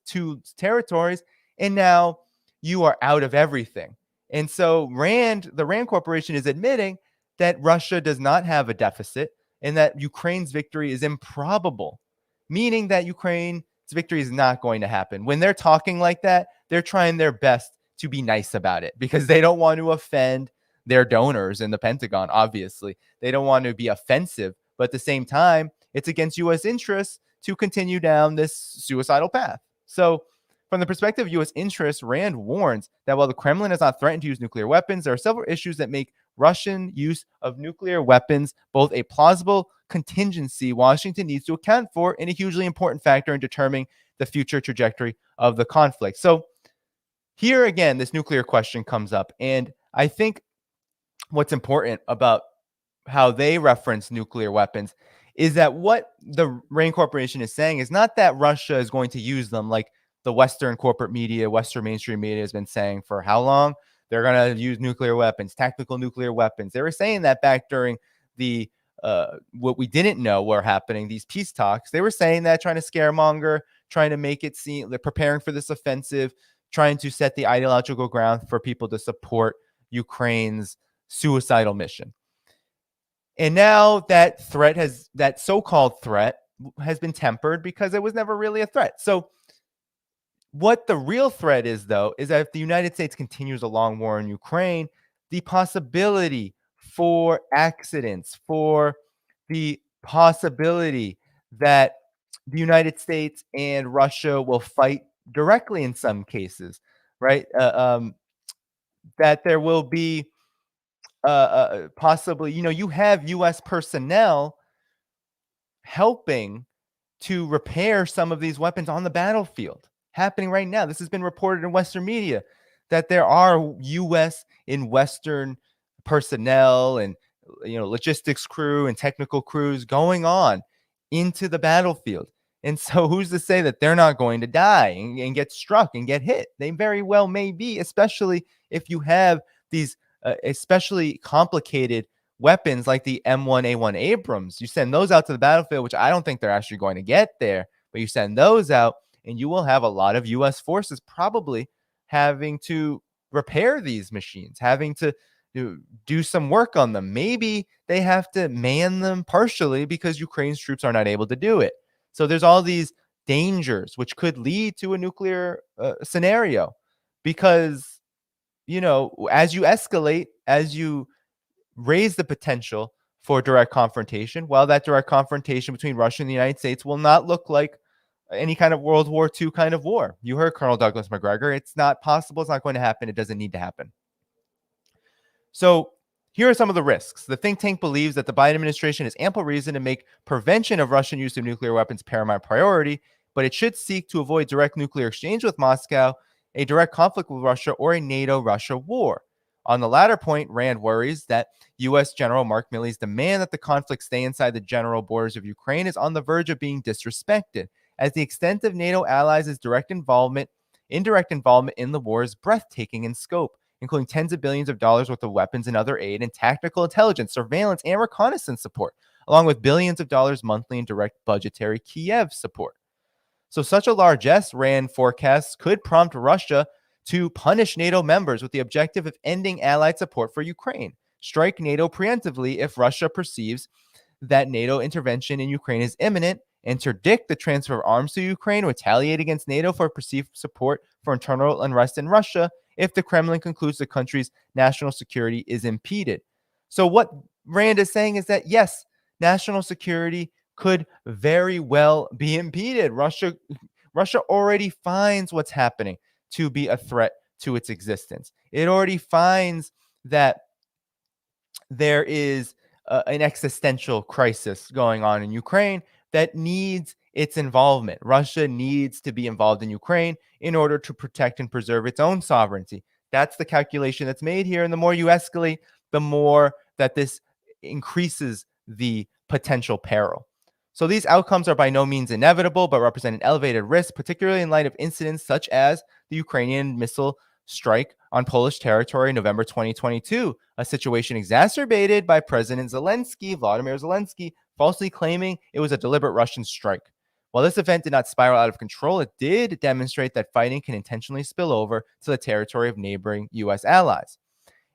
two territories. And now you are out of everything. And so the RAND Corporation is admitting that Russia does not have a deficit and that Ukraine's victory is improbable, meaning that Ukraine's victory is not going to happen. When they're talking like that, they're trying their best to be nice about it because they don't want to offend their donors in the Pentagon, obviously. They don't want to be offensive, but at the same time, it's against U.S. interests to continue down this suicidal path. So from the perspective of U.S. interests, Rand warns that while the Kremlin has not threatened to use nuclear weapons, there are several issues that make Russian use of nuclear weapons both a plausible contingency Washington needs to account for and a hugely important factor in determining the future trajectory of the conflict. So here again, this nuclear question comes up. And I think what's important about how they reference nuclear weapons is that what the RAND Corporation is saying is not that Russia is going to use them like the Western corporate media, Western mainstream media has been saying for how long? They're going to use nuclear weapons, tactical nuclear weapons. They were saying that back during the what we didn't know were happening, these peace talks. They were saying that, trying to scaremonger, trying to make it seem they're preparing for this offensive, trying to set the ideological ground for people to support Ukraine's suicidal mission. And now that so-called threat has been tempered because it was never really a threat. So what the real threat is, though, is that if the United States continues a long war in Ukraine, the possibility for accidents, for the possibility that the United States and Russia will fight directly in some cases, right? That there will be possibly, you have U.S. personnel helping to repair some of these weapons on the battlefield happening right now. This has been reported in Western media that there are U.S. and Western personnel and logistics crew and technical crews going on into the battlefield. And so who's to say that they're not going to die and get struck and get hit? They very well may be, especially if you have these especially complicated weapons like the M1A1 Abrams. You send those out to the battlefield, which I don't think they're actually going to get there, but you send those out and you will have a lot of U.S. forces probably having to repair these machines, having to do some work on them. Maybe they have to man them partially because Ukraine's troops are not able to do it. So there's all these dangers which could lead to a nuclear scenario because, as you escalate, as you raise the potential for direct confrontation, well, that direct confrontation between Russia and the United States will not look like any kind of World War II kind of war. You heard Colonel Douglas McGregor. It's not possible. It's not going to happen. It doesn't need to happen. So here are some of the risks. The think tank believes that the Biden administration has ample reason to make prevention of Russian use of nuclear weapons paramount priority, but it should seek to avoid direct nuclear exchange with Moscow, a direct conflict with Russia, or a NATO-Russia war. On the latter point, Rand worries that U.S. General Mark Milley's demand that the conflict stay inside the general borders of Ukraine is on the verge of being disrespected, as the extent of NATO allies' indirect involvement in the war is breathtaking in scope, including tens of billions of dollars worth of weapons and other aid and tactical intelligence, surveillance, and reconnaissance support, along with billions of dollars monthly in direct budgetary Kiev support. So such a largesse, Rand forecasts, could prompt Russia to punish NATO members with the objective of ending allied support for Ukraine, strike NATO preemptively if Russia perceives that NATO intervention in Ukraine is imminent, interdict the transfer of arms to Ukraine, retaliate against NATO for perceived support for internal unrest in Russia if the Kremlin concludes the country's national security is impeded. So what Rand is saying is that, yes, national security could very well be impeded. Russia already finds what's happening to be a threat to its existence. It already finds that there is an existential crisis going on in Ukraine that needs its involvement. Russia needs to be involved in Ukraine in order to protect and preserve its own sovereignty. That's the calculation that's made here. And the more you escalate, the more that this increases the potential peril. So these outcomes are by no means inevitable, but represent an elevated risk, particularly in light of incidents such as the Ukrainian missile strike on Polish territory in November 2022, a situation exacerbated by President Vladimir Zelensky, falsely claiming it was a deliberate Russian strike. While this event did not spiral out of control, it did demonstrate that fighting can intentionally spill over to the territory of neighboring U.S. allies.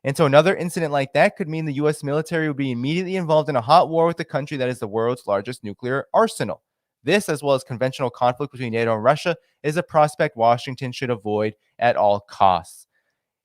And so another incident like that could mean the U.S. military would be immediately involved in a hot war with the country that is the world's largest nuclear arsenal. This, as well as conventional conflict between NATO and Russia, is a prospect Washington should avoid at all costs.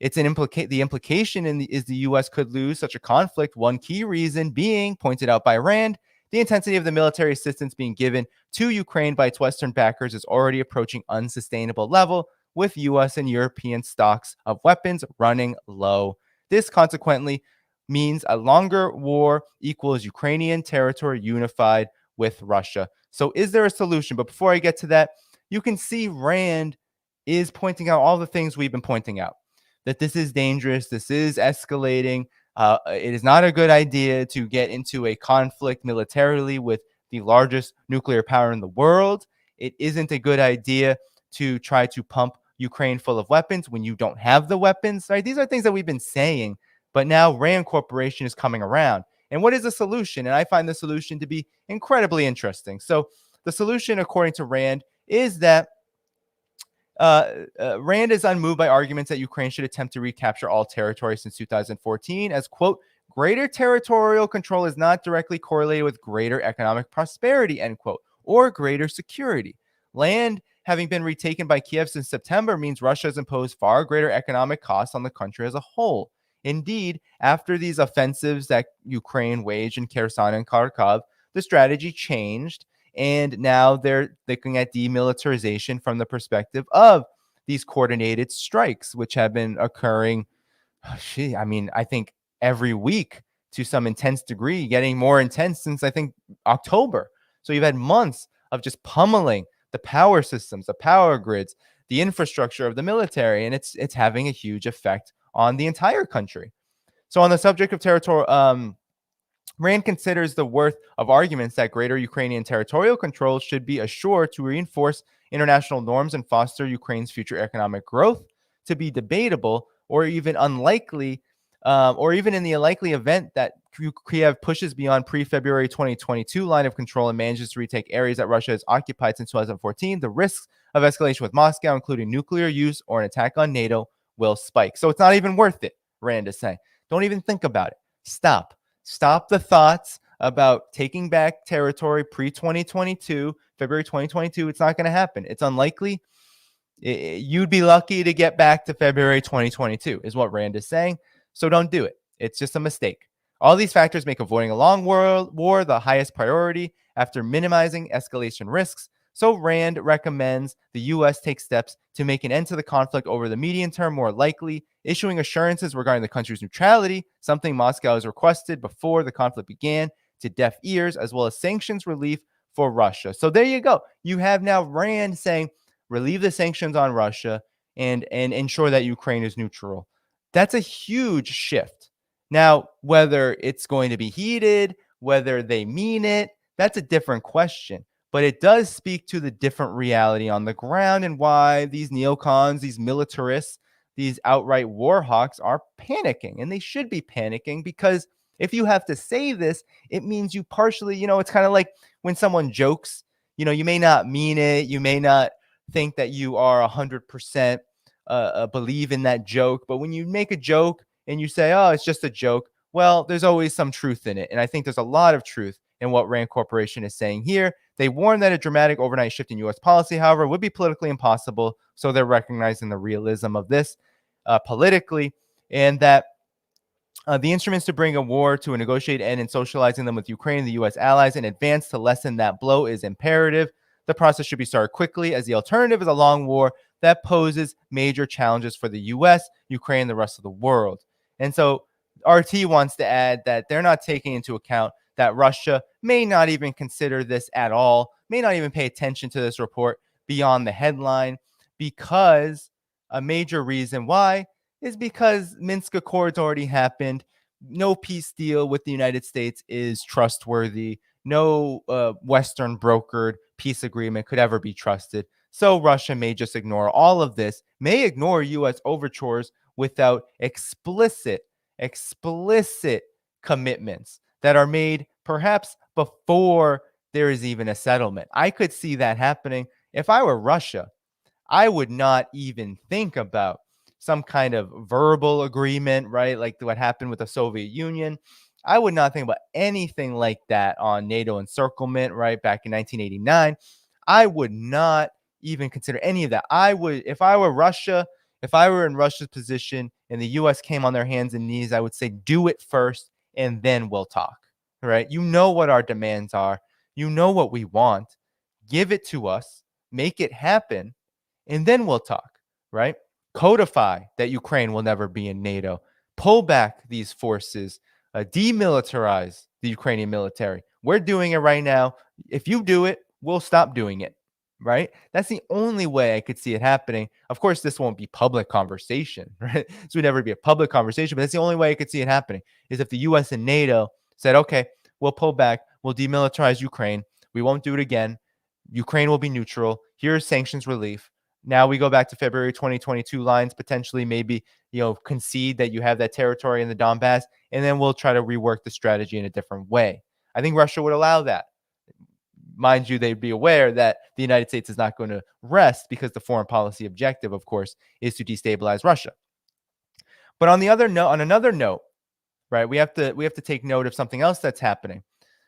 It's the implication is the U.S. could lose such a conflict, one key reason being, pointed out by Rand, the intensity of the military assistance being given to Ukraine by its Western backers is already approaching unsustainable level, with U.S. and European stocks of weapons running low. This consequently means a longer war equals Ukrainian territory unified with Russia. So is there a solution? But before I get to that, you can see Rand is pointing out all the things we've been pointing out, that this is dangerous, this is escalating. It is not a good idea to get into a conflict militarily with the largest nuclear power in the world. It isn't a good idea to try to pump Ukraine full of weapons when you don't have the weapons, right? These are things that we've been saying, but now Rand Corporation is coming around. And what is the solution? And I find the solution to be incredibly interesting. So the solution, according to Rand, is that Rand is unmoved by arguments that Ukraine should attempt to recapture all territory since 2014 as, quote, greater territorial control is not directly correlated with greater economic prosperity, end quote, or greater security. Land having been retaken by Kiev since September means Russia has imposed far greater economic costs on the country as a whole. Indeed, after these offensives that Ukraine waged in Kherson and Kharkov, the strategy changed, and now they're looking at demilitarization from the perspective of these coordinated strikes, which have been occurring. I think every week to some intense degree, getting more intense since I think October. So you've had months of just pummeling the power systems, the power grids, the infrastructure of the military, and it's having a huge effect on the entire country. So on the subject of territorial, Rand considers the worth of arguments that greater Ukrainian territorial control should be assured to reinforce international norms and foster Ukraine's future economic growth to be debatable or even unlikely, or even in the unlikely event that Kiev pushes beyond pre-February 2022 line of control and manages to retake areas that Russia has occupied since 2014, the risks of escalation with Moscow, including nuclear use or an attack on NATO, will spike. So it's not even worth it, Rand is saying. Don't even think about it. Stop the thoughts about taking back territory pre-2022, February 2022. It's not going to happen. It's unlikely. You'd be lucky to get back to February 2022 is what Rand is saying. So don't do it. It's just a mistake. All these factors make avoiding a long world war the highest priority after minimizing escalation risks. So Rand recommends the U.S. take steps to make an end to the conflict over the medium term more likely, issuing assurances regarding the country's neutrality, something Moscow has requested before the conflict began, to deaf ears, as well as sanctions relief for Russia. So there you go. You have now Rand saying, relieve the sanctions on Russia and ensure that Ukraine is neutral. That's a huge shift. Now, whether it's going to be heated, whether they mean it, that's a different question. But it does speak to the different reality on the ground and why these neocons, these militarists, these outright war hawks are panicking. And they should be panicking because if you have to say this, it means you partially, it's kind of like when someone jokes, you may not mean it. You may not think that you are 100% believe in that joke. But when you make a joke and you say, oh, it's just a joke, well, there's always some truth in it. And I think there's a lot of truth in what Rand Corporation is saying here. They warn that a dramatic overnight shift in U.S. policy, however, would be politically impossible. So they're recognizing the realism of this politically, and that the instruments to bring a war to a negotiated end and socializing them with Ukraine and the U.S. allies in advance to lessen that blow is imperative. The process should be started quickly, as the alternative is a long war that poses major challenges for the U.S., Ukraine, and the rest of the world. And so RT wants to add that they're not taking into account that Russia may not even consider this at all, may not even pay attention to this report beyond the headline, because a major reason why is because Minsk Accords already happened. No peace deal with the United States is trustworthy. No Western brokered peace agreement could ever be trusted. So Russia may just ignore all of this, may ignore U.S. overtures without explicit commitments that are made perhaps before there is even a settlement. I could see that happening. If I were Russia, I would not even think about some kind of verbal agreement, right? Like what happened with the Soviet Union. I would not think about anything like that on NATO encirclement, right? Back in 1989. I would not even consider any of that. I would, if I were Russia, if I were in Russia's position and the U.S. came on their hands and knees, I would say, do it first and then we'll talk, right? You know what our demands are. You know what we want. Give it to us, make it happen, and then we'll talk, right? Codify that Ukraine will never be in NATO. Pull back these forces. Demilitarize the Ukrainian military. We're doing it right now. If you do it, we'll stop doing it, right? That's the only way I could see it happening. Of course, this won't be public conversation, right? This would never be a public conversation, but that's the only way I could see it happening is if the U.S. and NATO said, okay, we'll pull back. We'll demilitarize Ukraine. We won't do it again. Ukraine will be neutral. Here's sanctions relief. Now we go back to February 2022 lines, potentially maybe, concede that you have that territory in the Donbass, and then we'll try to rework the strategy in a different way. I think Russia would allow that. Mind you, they'd be aware that the United States is not going to rest because the foreign policy objective, of course, is to destabilize Russia. But on another note, right, we have to take note of something else that's happening.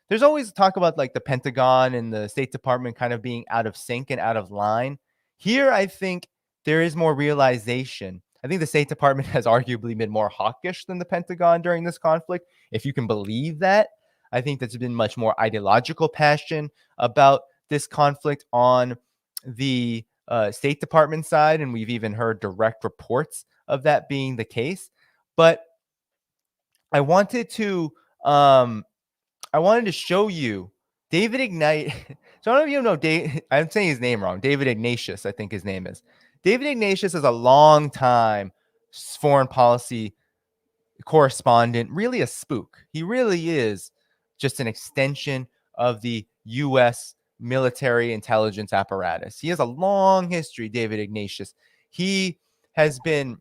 There's always talk about like the Pentagon and the State Department kind of being out of sync and out of line. Here, I think there is more realization. I think the State Department has arguably been more hawkish than the Pentagon during this conflict, if you can believe that. I think there's been much more ideological passion about this conflict on the State Department side, and we've even heard direct reports of that being the case. But I wanted to show you David Ignite. So I don't know if you know Dave. I'm saying his name wrong. David Ignatius, I think his name is. David Ignatius is a long time foreign policy correspondent, really a spook. He really is just an extension of the U.S. military intelligence apparatus. He has a long history, David Ignatius. He has been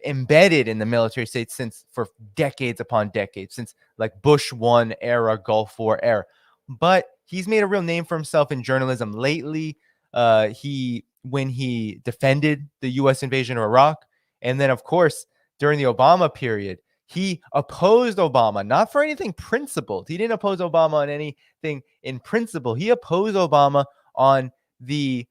embedded in the military state for decades upon decades, since like Bush 1 era, Gulf War era. But he's made a real name for himself in journalism lately. When he defended the U.S. invasion of Iraq, and then of course during the Obama period, he opposed Obama, not for anything principled. He didn't oppose Obama on anything in principle. He opposed Obama on the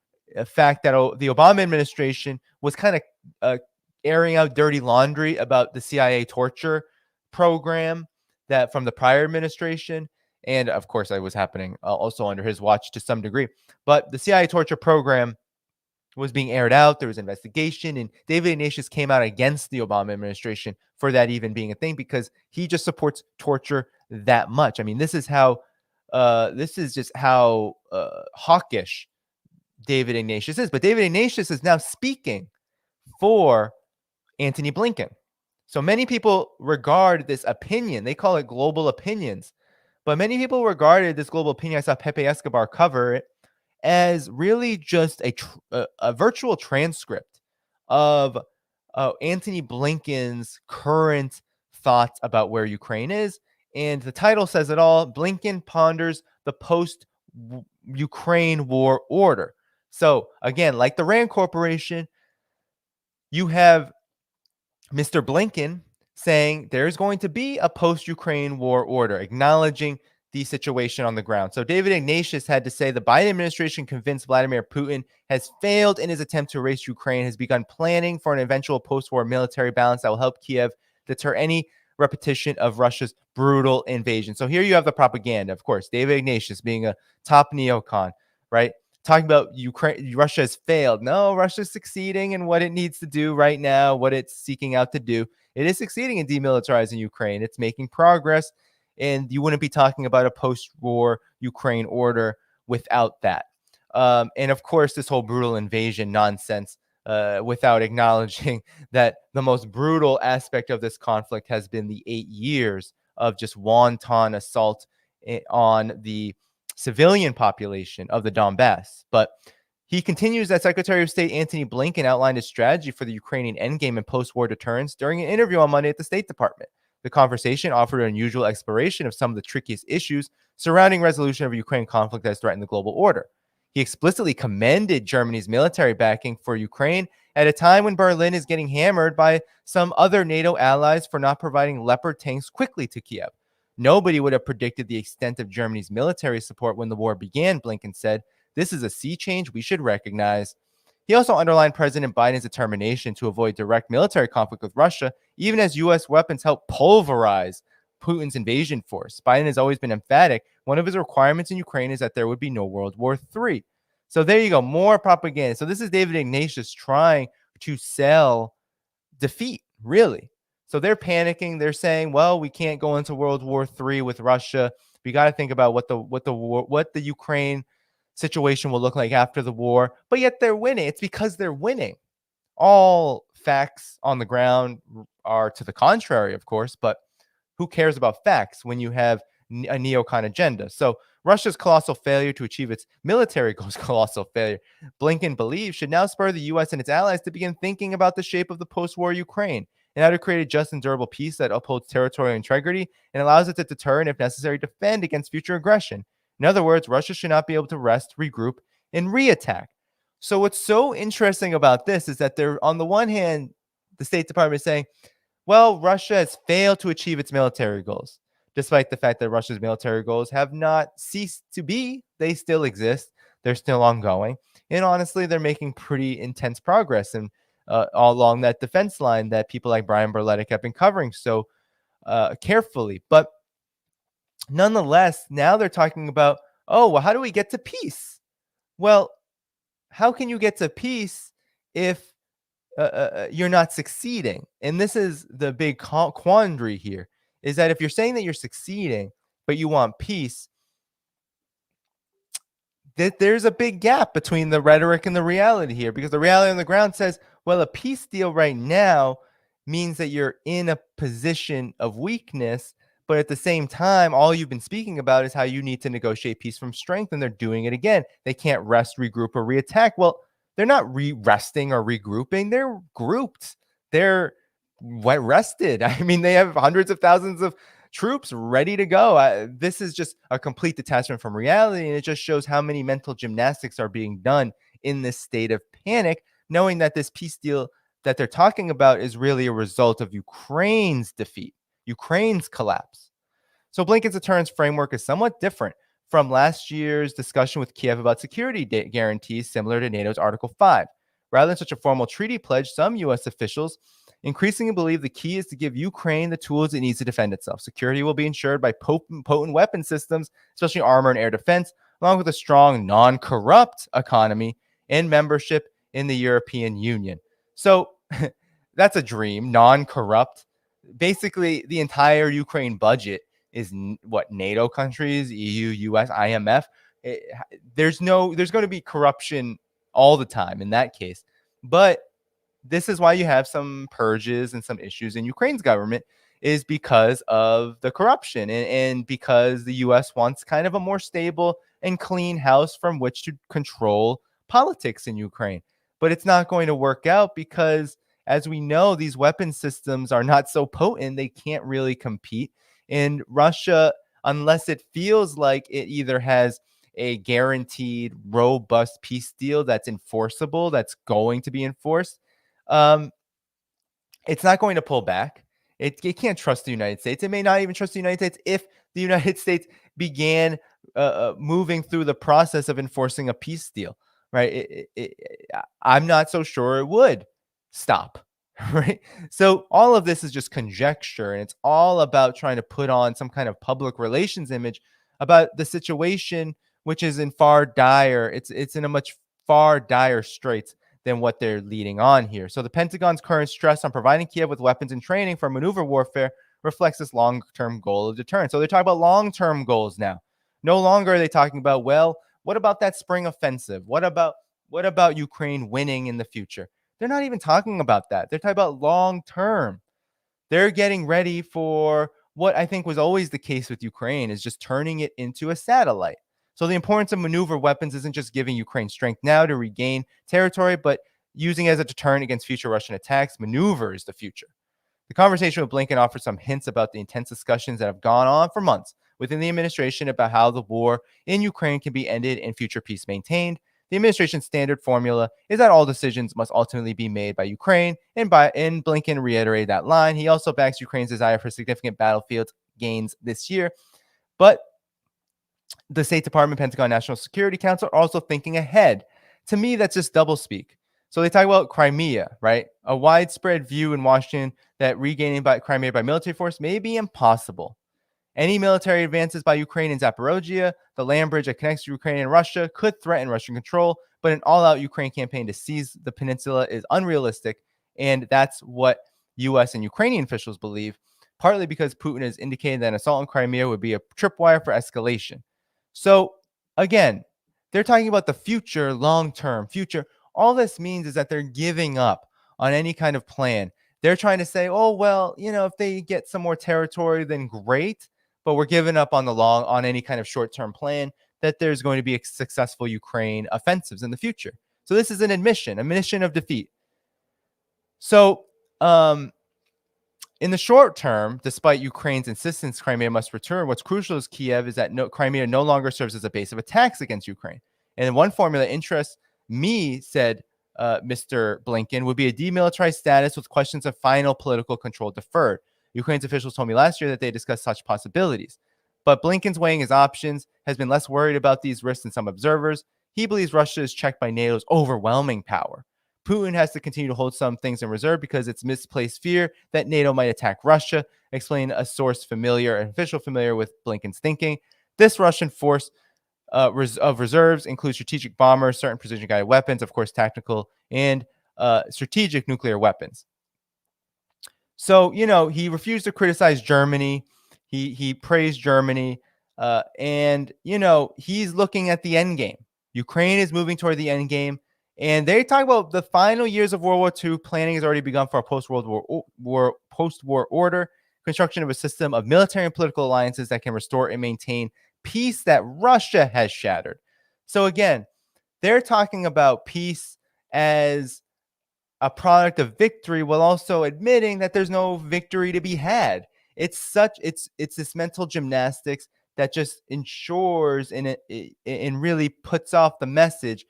fact that the Obama administration was kind of airing out dirty laundry about the CIA torture program that from the prior administration. And of course, it was happening also under his watch to some degree. But the CIA torture program was being aired out. There was investigation, and David Ignatius came out against the Obama administration for that even being a thing, because he just supports torture that much. I mean, this is just how hawkish David Ignatius is. But David Ignatius is now speaking for Antony Blinken. So many people regard this opinion, they call it global opinions, but many people regarded this global opinion, I saw Pepe Escobar cover it, as really just a virtual transcript of Antony Blinken's current thoughts about where Ukraine is. And the title says it all. Blinken ponders the post-Ukraine war order. So again, like the Rand Corporation, you have Mr. Blinken saying there's going to be a post-Ukraine war order, acknowledging the situation on the ground. So David Ignatius had to say the Biden administration, convinced Vladimir Putin has failed in his attempt to erase Ukraine, has begun planning for an eventual post-war military balance that will help Kiev deter any repetition of Russia's brutal invasion. So here you have the propaganda, of course, David Ignatius being a top neocon, right? Talking about Ukraine, Russia has failed. No, Russia's succeeding in what it needs to do right now, what it's seeking out to do. It is succeeding in demilitarizing Ukraine. It's making progress, and you wouldn't be talking about a post-war Ukraine order without that. And of course, this whole brutal invasion nonsense, without acknowledging that the most brutal aspect of this conflict has been the 8 years of just wanton assault on the civilian population of the Donbass. But he continues that Secretary of State Antony Blinken outlined his strategy for the Ukrainian endgame and post-war deterrence during an interview on Monday at the State Department. The conversation offered an unusual exploration of some of the trickiest issues surrounding resolution of the Ukraine conflict that has threatened the global order. He explicitly commended Germany's military backing for Ukraine at a time when Berlin is getting hammered by some other NATO allies for not providing Leopard tanks quickly to Kiev. Nobody would have predicted the extent of Germany's military support when the war began, Blinken said. This is a sea change we should recognize. He also underlined President Biden's determination to avoid direct military conflict with Russia, even as U.S. weapons help pulverize Putin's invasion force. Biden has always been emphatic. One of his requirements in Ukraine is that there would be no World War III. So there you go, more propaganda. So this is David Ignatius trying to sell defeat, really. So they're panicking. They're saying, well, we can't go into World War III with Russia. We got to think about what the Ukraine situation will look like after the war. But yet they're winning. It's because they're winning. All facts on the ground are to the contrary, of course, but who cares about facts when you have a neocon agenda? So Russia's colossal failure to achieve its military goals, colossal failure, Blinken believes, should now spur the U.S. and its allies to begin thinking about the shape of the post-war Ukraine and how to create a just and durable peace that upholds territorial integrity and allows it to deter and, if necessary, defend against future aggression. In other words, Russia should not be able to rest, regroup, and reattack. So what's so interesting about this is that they're, on the one hand, the State Department is saying, well, Russia has failed to achieve its military goals, despite the fact that Russia's military goals have not ceased to be. They still exist. They're still ongoing. And honestly, they're making pretty intense progress and all along that defense line that people like Brian Berletic have been covering so carefully. But nonetheless, now they're talking about, oh, well, how do we get to peace? Well, how can you get to peace if you're not succeeding. And this is the big quandary here, is that if you're saying that you're succeeding, but you want peace, that there's a big gap between the rhetoric and the reality here, because the reality on the ground says, well, a peace deal right now means that you're in a position of weakness, but at the same time, all you've been speaking about is how you need to negotiate peace from strength, and they're doing it again. They can't rest, regroup, or reattack. Well, they're not resting or regrouping. They're grouped. They're rested. I mean, they have hundreds of thousands of troops ready to go. This is just a complete detachment from reality, and it just shows how many mental gymnastics are being done in this state of panic, knowing that this peace deal that they're talking about is really a result of Ukraine's defeat, Ukraine's collapse. So Blinken's deterrence framework is somewhat different from last year's discussion with Kiev about security guarantees similar to NATO's Article 5. Rather than such a formal treaty pledge, some U.S. officials increasingly believe the key is to give Ukraine the tools it needs to defend itself. Security will be ensured by potent weapon systems, especially armor and air defense, along with a strong, non-corrupt economy and membership in the European Union. So that's a dream, non-corrupt. Basically, the entire Ukraine budget is what, NATO countries, EU, US, IMF. There's going to be corruption all the time in that case. But this is why you have some purges and some issues in Ukraine's government, is because of the corruption and because the US wants kind of a more stable and clean house from which to control politics in Ukraine. But it's not going to work out because, as we know, these weapon systems are not so potent. They can't really compete. And Russia, unless it feels like it either has a guaranteed, robust peace deal that's enforceable, that's going to be enforced, it's not going to pull back. It can't trust the United States. It may not even trust the United States if the United States began moving through the process of enforcing a peace deal, right? I'm not so sure it would stop, right? So all of this is just conjecture, and it's all about trying to put on some kind of public relations image about the situation, which is in far dire. It's in a much far dire straits than what they're leading on here. So the Pentagon's current stress on providing Kiev with weapons and training for maneuver warfare reflects this long-term goal of deterrence. So they're talking about long-term goals now. No longer are they talking about, well, what about that spring offensive? What about Ukraine winning in the future? They're not even talking about that. They're talking about long-term. They're getting ready for what I think was always the case with Ukraine, is just turning it into a satellite. So the importance of maneuver weapons isn't just giving Ukraine strength now to regain territory, but using it as a deterrent against future Russian attacks. Maneuver is the future. The conversation with Blinken offers some hints about the intense discussions that have gone on for months within the administration about how the war in Ukraine can be ended and future peace maintained. The administration's standard formula is that all decisions must ultimately be made by Ukraine, and Blinken reiterated that line. He also backs Ukraine's desire for significant battlefield gains this year, but the State Department, Pentagon, National Security Council are also thinking ahead. To me, that's just doublespeak. So they talk about Crimea, right? A widespread view in Washington that regaining Crimea by military force may be impossible. Any military advances by Ukraine in Zaporozhye, the land bridge that connects Ukraine and Russia, could threaten Russian control, but an all-out Ukraine campaign to seize the peninsula is unrealistic, and that's what U.S. and Ukrainian officials believe, partly because Putin has indicated that an assault on Crimea would be a tripwire for escalation. So, again, they're talking about the future, long-term future. All this means is that they're giving up on any kind of plan. They're trying to say, oh, well, if they get some more territory, then great. But we're giving up on any kind of short-term plan that there's going to be a successful Ukraine offensives in the future. So this is an admission of defeat. So, in the short term, despite Ukraine's insistence Crimea must return, what's crucial is Kiev is that Crimea no longer serves as a base of attacks against Ukraine. And one formula interests me, said Mr. Blinken, would be a demilitarized status with questions of final political control deferred. Ukraine's officials told me last year that they discussed such possibilities. But Blinken's weighing his options, has been less worried about these risks than some observers. He believes Russia is checked by NATO's overwhelming power. Putin has to continue to hold some things in reserve because it's misplaced fear that NATO might attack Russia, explained a source an official familiar with Blinken's thinking. This Russian force of reserves includes strategic bombers, certain precision-guided weapons, of course, tactical and strategic nuclear weapons. So, he refused to criticize Germany. He praised Germany. And, he's looking at the end game. Ukraine is moving toward the end game. And they talk about the final years of World War II. Planning has already begun for a post-war order, construction of a system of military and political alliances that can restore and maintain peace that Russia has shattered. So again, they're talking about peace as a product of victory, while also admitting that there's no victory to be had. It's this mental gymnastics that just ensures and really puts off the message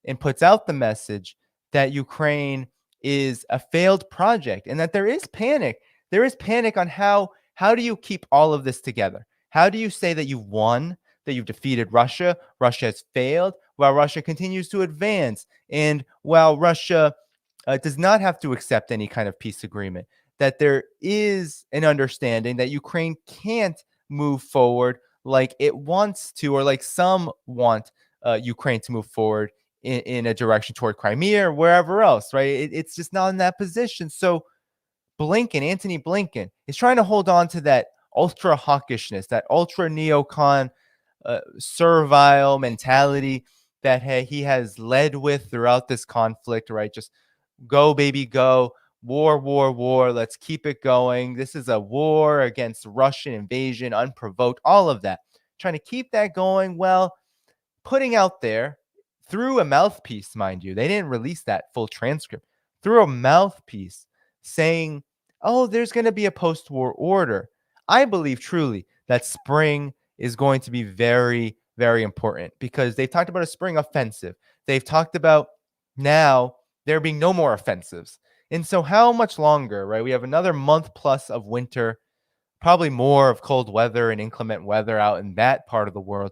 and puts out the message that Ukraine is a failed project and that there is panic. There is panic on how do you keep all of this together? How do you say that you've won, that you've defeated Russia? Russia has failed while Russia continues to advance, and while Russia does not have to accept any kind of peace agreement, that there is an understanding that Ukraine can't move forward like it wants to, or like some want Ukraine to move forward in a direction toward Crimea or wherever else, right? It's just not in that position. So Anthony Blinken, is trying to hold on to that ultra hawkishness, that ultra neocon servile mentality that he has led with throughout this conflict, right? Just go, baby, go. War, war, war. Let's keep it going. This is a war against Russian invasion, unprovoked, all of that. Trying to keep that going. Well, putting out there through a mouthpiece, mind you, they didn't release that full transcript, through a mouthpiece saying, oh, there's going to be a post-war order. I believe truly that spring is going to be very, very important, because they've talked about a spring offensive. They've talked about now there being no more offensives. And so how much longer, right? We have another month plus of winter, probably more of cold weather and inclement weather out in that part of the world.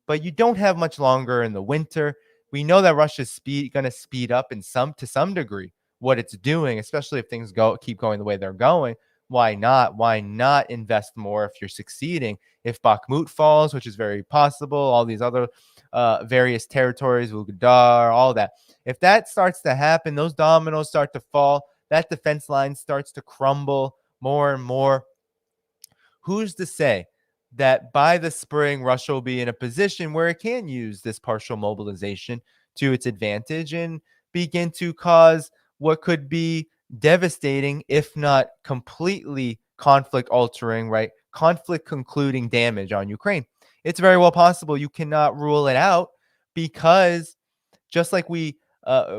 But you don't have much longer in the winter. We know that Russia's going to speed up to some degree what it's doing, especially if things keep going the way they're going. Why not? Why not invest more if you're succeeding? If Bakhmut falls, which is very possible, all these other various territories, Vuhledar, all that. If that starts to happen, those dominoes start to fall, that defense line starts to crumble more and more. Who's to say that by the spring, Russia will be in a position where it can use this partial mobilization to its advantage and begin to cause what could be devastating, if not completely conflict altering, right? Conflict concluding damage on Ukraine. It's very well possible. You cannot rule it out, because just like we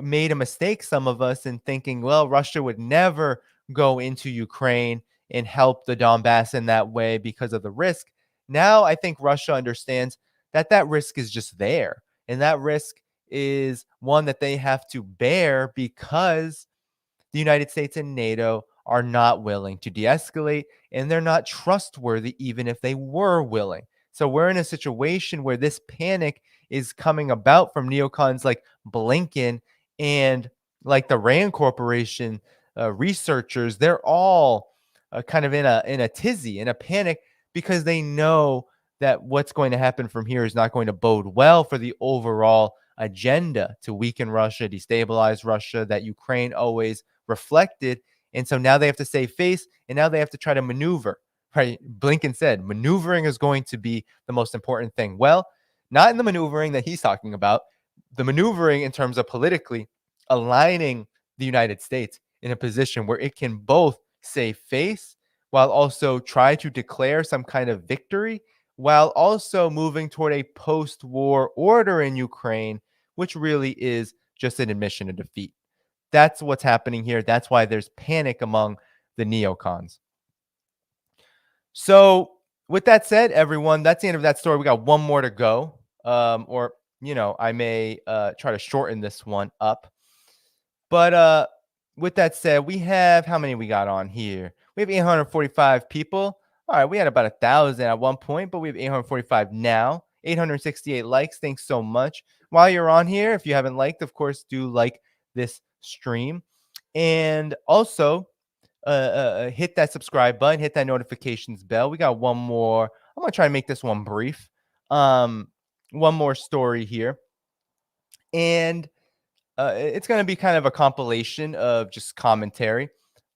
made a mistake, some of us, in thinking, well, Russia would never go into Ukraine and help the Donbass in that way because of the risk. Now I think Russia understands that risk is just there. And that risk is one that they have to bear, because the United States and NATO are not willing to de-escalate, and they're not trustworthy even if they were willing. So we're in a situation where this panic is coming about from neocons like Blinken and like the Rand Corporation researchers. They're all kind of in a tizzy, in a panic, because they know that what's going to happen from here is not going to bode well for the overall agenda to weaken Russia, destabilize Russia, that Ukraine always reflected. And so now they have to save face, and now they have to try to maneuver, right? Blinken said maneuvering is going to be the most important thing. Well, not in the maneuvering that he's talking about, the maneuvering in terms of politically aligning the United States in a position where it can both save face while also try to declare some kind of victory, while also moving toward a post-war order in Ukraine, which really is just an admission of defeat. That's what's happening here. That's why there's panic among the neocons. So with that said, everyone, that's the end of that story. We got one more to go. I may try to shorten this one up. But with that said, we have, how many we got on here? We have 845 people. All right, we had about 1,000 at one point, but we have 845 now. 868 likes. Thanks so much. While you're on here, if you haven't liked, of course, do like this stream. And also hit that subscribe button, hit that notifications bell. We got one more. I'm going to try and make this one brief. One more story here. And it's going to be kind of a compilation of just commentary.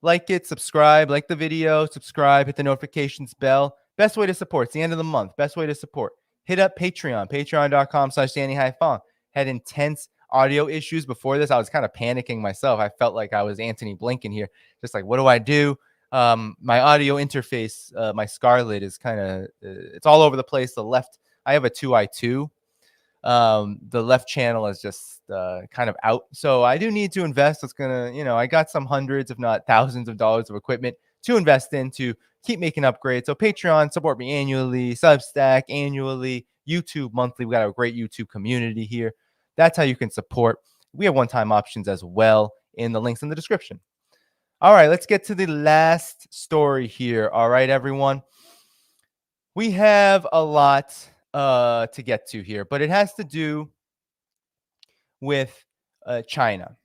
Like it, subscribe, like the video, subscribe, hit the notifications bell. Best way to support. It's the end of the month. Best way to support. Hit up Patreon, patreon.com/DannyHaiphong. Had intense audio issues before this. I was kind of panicking myself. I felt like I was Anthony Blinken here. Just like, what do I do? My audio interface, my Scarlett is kind of, it's all over the place. The left, I have a 2i2. The left channel is just kind of out. So I do need to invest. It's going to, I got some hundreds, if not thousands of dollars of equipment to invest in to keep making upgrades. So Patreon, support me annually, Substack annually, YouTube monthly. We got a great YouTube community here. That's how you can support. We have one-time options as well in the links in the description. All right, let's get to the last story here. All right, everyone. We have a lot to get to here, but it has to do with China.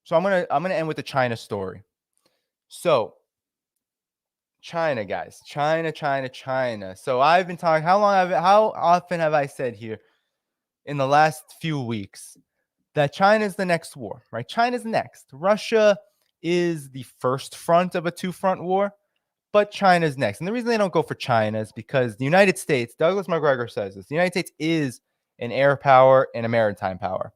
So I'm gonna end with the China story. So China, guys, China. So I've been talking. How often have I said here in the last few weeks that China's the next war, right? China's next. Russia is the first front of a two-front war, but China's next. And the reason they don't go for China is because the United States, Douglas McGregor says this, the United States is an air power and a maritime power.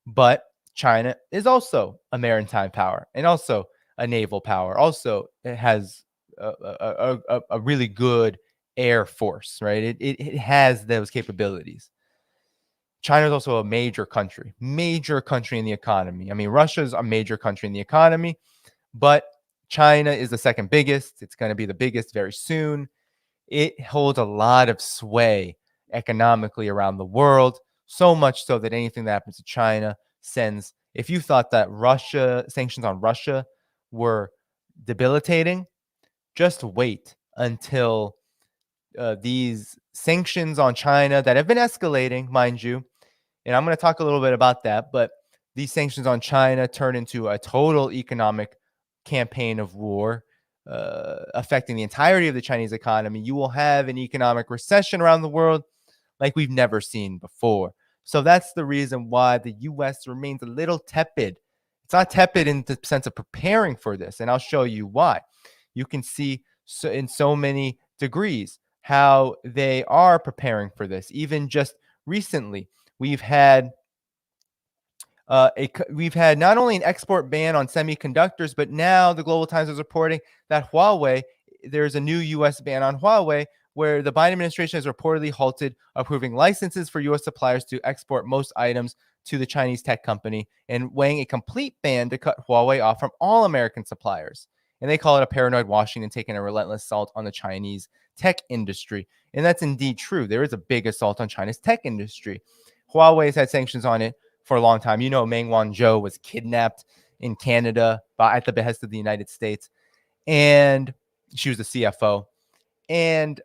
But China is also a maritime power and also a naval power. Also, it has a really good air force, right? It has those capabilities. China is also a major country in the economy. I mean, Russia's a major country in the economy, but China is the second biggest. It's going to be the biggest very soon. It holds a lot of sway economically around the world, so much so that anything that happens to China sends. If you thought that sanctions on Russia were debilitating, just wait until these sanctions on China that have been escalating, mind you, and I'm going to talk a little bit about that, but these sanctions on China turn into a total economic campaign of war affecting the entirety of the Chinese economy. You will have an economic recession around the world like we've never seen before. So that's the reason why the U.S. remains a little tepid. It's not tepid in the sense of preparing for this, and I'll show you why. You can see in so many degrees how they are preparing for this. Even just recently, we've had not only an export ban on semiconductors, but now the Global Times is reporting that there's a new U.S. ban on Huawei, where the Biden administration has reportedly halted approving licenses for U.S. suppliers to export most items to the Chinese tech company and weighing a complete ban to cut Huawei off from all American suppliers. And they call it a paranoid Washington taking a relentless assault on the Chinese tech industry. And that's indeed true. There is a big assault on China's tech industry. Huawei has had sanctions on it for a long time. You know, Meng Wanzhou was kidnapped in Canada at the behest of the United States, and she was the CFO. And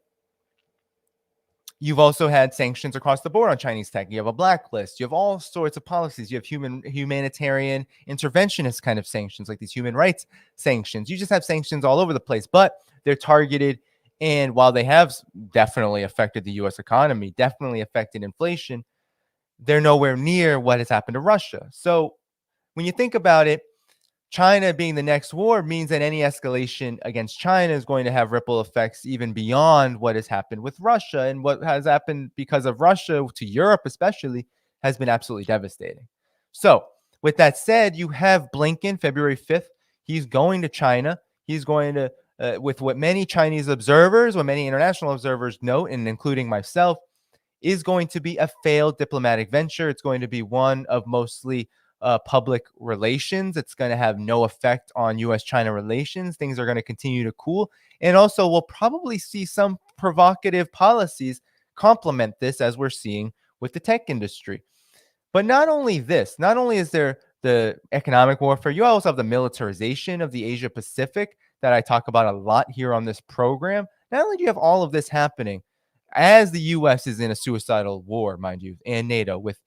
you've also had sanctions across the board on Chinese tech. You have a blacklist. You have all sorts of policies. You have humanitarian interventionist kind of sanctions, like these human rights sanctions. You just have sanctions all over the place, but they're targeted. And while they have definitely affected the U.S. economy, definitely affected inflation, they're nowhere near what has happened to Russia. So when you think about it, China being the next war means that any escalation against China is going to have ripple effects even beyond what has happened with Russia. And what has happened because of Russia to Europe especially has been absolutely devastating. So with that said, you have Blinken February 5th. He's going to China. He's going to, with what many Chinese observers, what many international observers note, and including myself, is going to be a failed diplomatic venture. It's going to be one of mostly public relations. It's going to have no effect on U.S.-China relations. Things are going to continue to cool. And also, we'll probably see some provocative policies complement this, as we're seeing with the tech industry. But not only this, not only is there the economic warfare, you also have the militarization of the Asia-Pacific that I talk about a lot here on this program. Not only do you have all of this happening, as the U.S. is in a suicidal war, mind you, and NATO with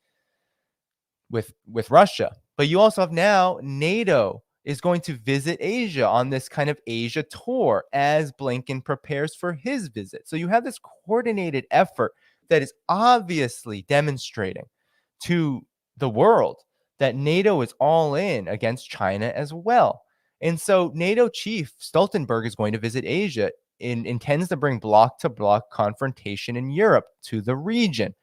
Russia. But you also have now NATO is going to visit Asia on this kind of Asia tour as Blinken prepares for his visit. So you have this coordinated effort that is obviously demonstrating to the world that NATO is all in against China as well. And so NATO chief Stoltenberg is going to visit Asia and intends to bring bloc-to-bloc confrontation in Europe to the region.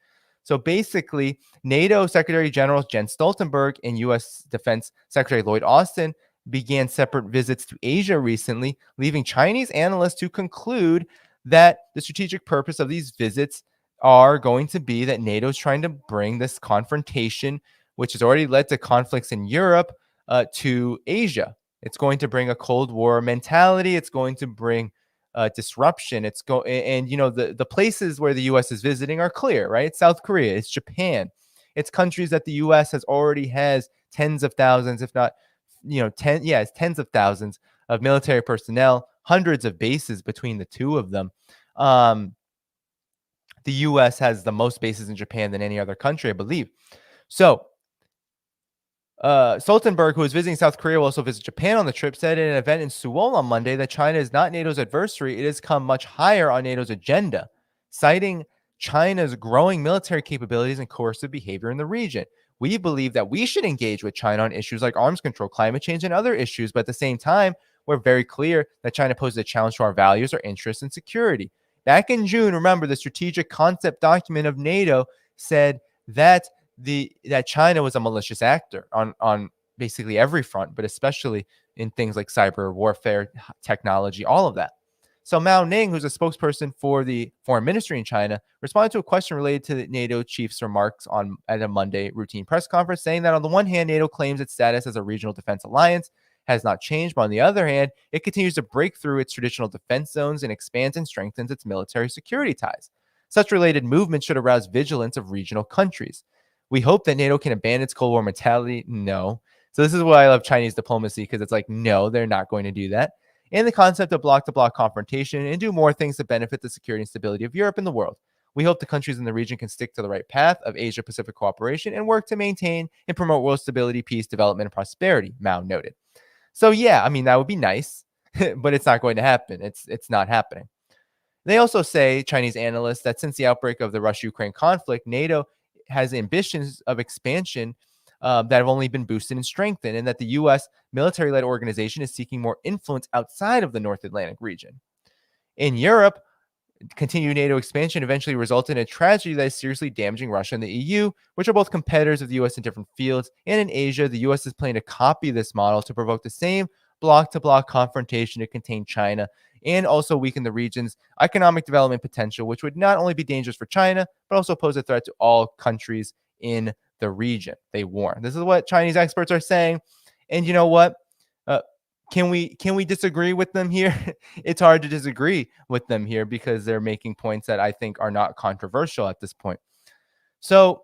So basically, NATO Secretary General Jens Stoltenberg and U.S. Defense Secretary Lloyd Austin began separate visits to Asia recently, leaving Chinese analysts to conclude that the strategic purpose of these visits are going to be that NATO is trying to bring this confrontation, which has already led to conflicts in Europe, to Asia. It's going to bring a Cold War mentality. It's going to bring disruption. And the places where the U.S. is visiting are clear, right? It's South Korea, it's Japan, it's countries that the U.S. has tens of thousands, if not, tens of thousands of military personnel, hundreds of bases between the two of them. The U.S. has the most bases in Japan than any other country, I believe. So Stoltenberg, who is visiting South Korea, will also visit Japan on the trip, said in an event in Seoul on Monday that China is not NATO's adversary. It has come much higher on NATO's agenda, citing China's growing military capabilities and coercive behavior in the region. We believe that we should engage with China on issues like arms control, climate change, and other issues. But at the same time, we're very clear that China poses a challenge to our values, our interests, and security. Back in June, remember, the strategic concept document of NATO said that that China was a malicious actor on basically every front, but especially in things like cyber warfare, technology, all of that. So Mao Ning, who's a spokesperson for the foreign ministry in China, responded to a question related to the NATO chief's remarks at a Monday routine press conference, saying that on the one hand, NATO claims its status as a regional defense alliance has not changed, but on the other hand, it continues to break through its traditional defense zones and expands and strengthens its military security ties. Such related movements should arouse vigilance of regional countries. We hope that NATO can abandon its Cold War mentality. No. So this is why I love Chinese diplomacy, because it's like, no, they're not going to do that. And the concept of bloc-to-bloc confrontation and do more things to benefit the security and stability of Europe and the world. We hope the countries in the region can stick to the right path of Asia-Pacific cooperation and work to maintain and promote world stability, peace, development, and prosperity, Mao noted. So yeah, I mean, that would be nice, but it's not going to happen. It's not happening. They also say, Chinese analysts, that since the outbreak of the Russia-Ukraine conflict, NATO has ambitions of expansion that have only been boosted and strengthened, and that the U.S. military-led organization is seeking more influence outside of the North Atlantic region. In Europe, continued NATO expansion eventually resulted in a tragedy that is seriously damaging Russia and the EU, which are both competitors of the U.S. in different fields. And in Asia, the U.S. is planning to copy this model to provoke the same bloc-to-bloc confrontation to contain China and also weaken the region's economic development potential, which would not only be dangerous for China, but also pose a threat to all countries in the region, they warn. This is what Chinese experts are saying. And you know what? Can we disagree with them here? It's hard to disagree with them here because they're making points that I think are not controversial at this point. So,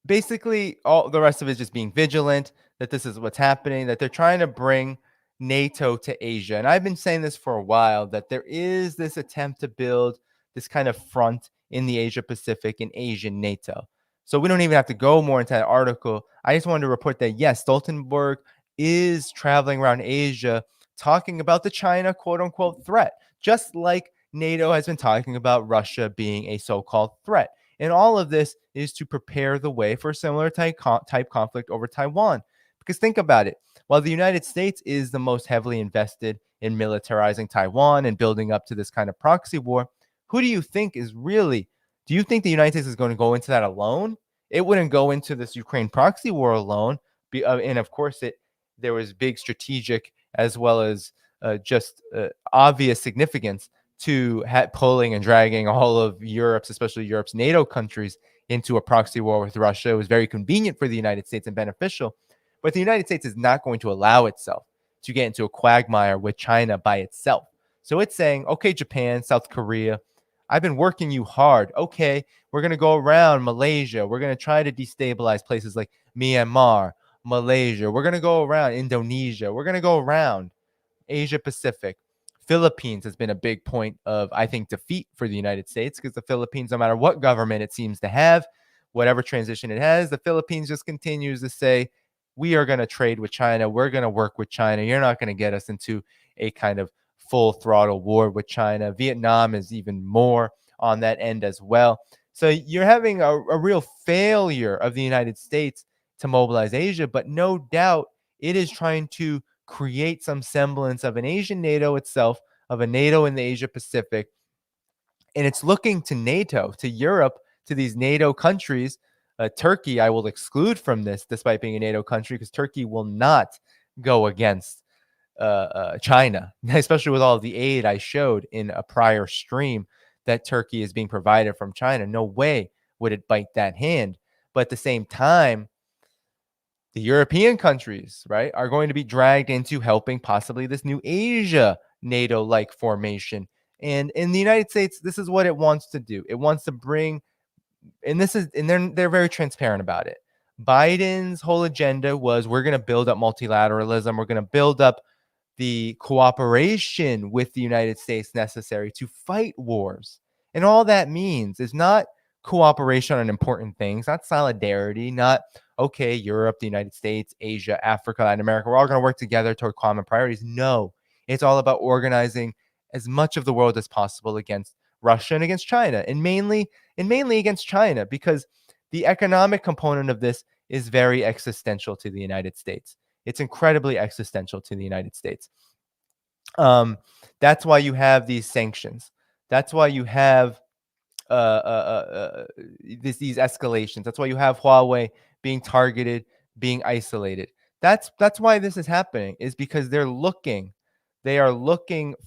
basically all the rest of it is just being vigilant, that this is what's happening, that they're trying to bring NATO to Asia. And I've been saying this for a while, that there is this attempt to build this kind of front in the Asia Pacific and Asian NATO. So we don't even have to go more into that article. I just wanted to report that, yes, Stoltenberg is traveling around Asia talking about the China quote unquote threat, just like NATO has been talking about Russia being a so-called threat. And all of this is to prepare the way for a similar type conflict over Taiwan. Because think about it. While the United States is the most heavily invested in militarizing Taiwan and building up to this kind of proxy war, who do you think is really, do you think the United States is going to go into that alone? It wouldn't go into this Ukraine proxy war alone. And of course, there was big strategic as well as just obvious significance to pulling and dragging all of Europe's, especially Europe's NATO countries, into a proxy war with Russia. It was very convenient for the United States and beneficial. But the United States is not going to allow itself to get into a quagmire with China by itself. So it's saying, okay, Japan, South Korea, I've been working you hard. Okay, we're going to go around Malaysia. We're going to try to destabilize places like Myanmar, Malaysia. We're going to go around Indonesia. We're going to go around Asia Pacific. Philippines has been a big point of, I think, defeat for the United States, because the Philippines, no matter what government it seems to have, whatever transition it has, the Philippines just continues to say, we are going to trade with China. We're going to work with China. You're not going to get us into a kind of full throttle war with China. Vietnam is even more on that end as well. So you're having a real failure of the United States to mobilize Asia, but no doubt it is trying to create some semblance of an Asian NATO itself, of a NATO in the Asia Pacific. And it's looking to NATO, to Europe, to these NATO countries. Turkey, I will exclude from this, despite being a NATO country, because Turkey will not go against China, especially with all of the aid I showed in a prior stream that Turkey is being provided from China. No way would it bite that hand. But at the same time, the European countries, right, are going to be dragged into helping possibly this new Asia NATO-like formation. And in the United States, this is what it wants to do. It wants to bring, and they're very transparent about it. Biden's whole agenda was, we're going to build up multilateralism. We're going to build up the cooperation with the United States necessary to fight wars. And all that means is not cooperation on important things, not solidarity, not, okay, Europe, the United States, Asia, Africa, Latin America, we're all going to work together toward common priorities. No, it's all about organizing as much of the world as possible against Russia and against China, and mainly against China, because the economic component of this is very existential to the United States. It's incredibly existential to the United States. That's why you have these sanctions. That's why you have these escalations. That's why you have Huawei being targeted, being isolated. That's why this is happening, is because they are looking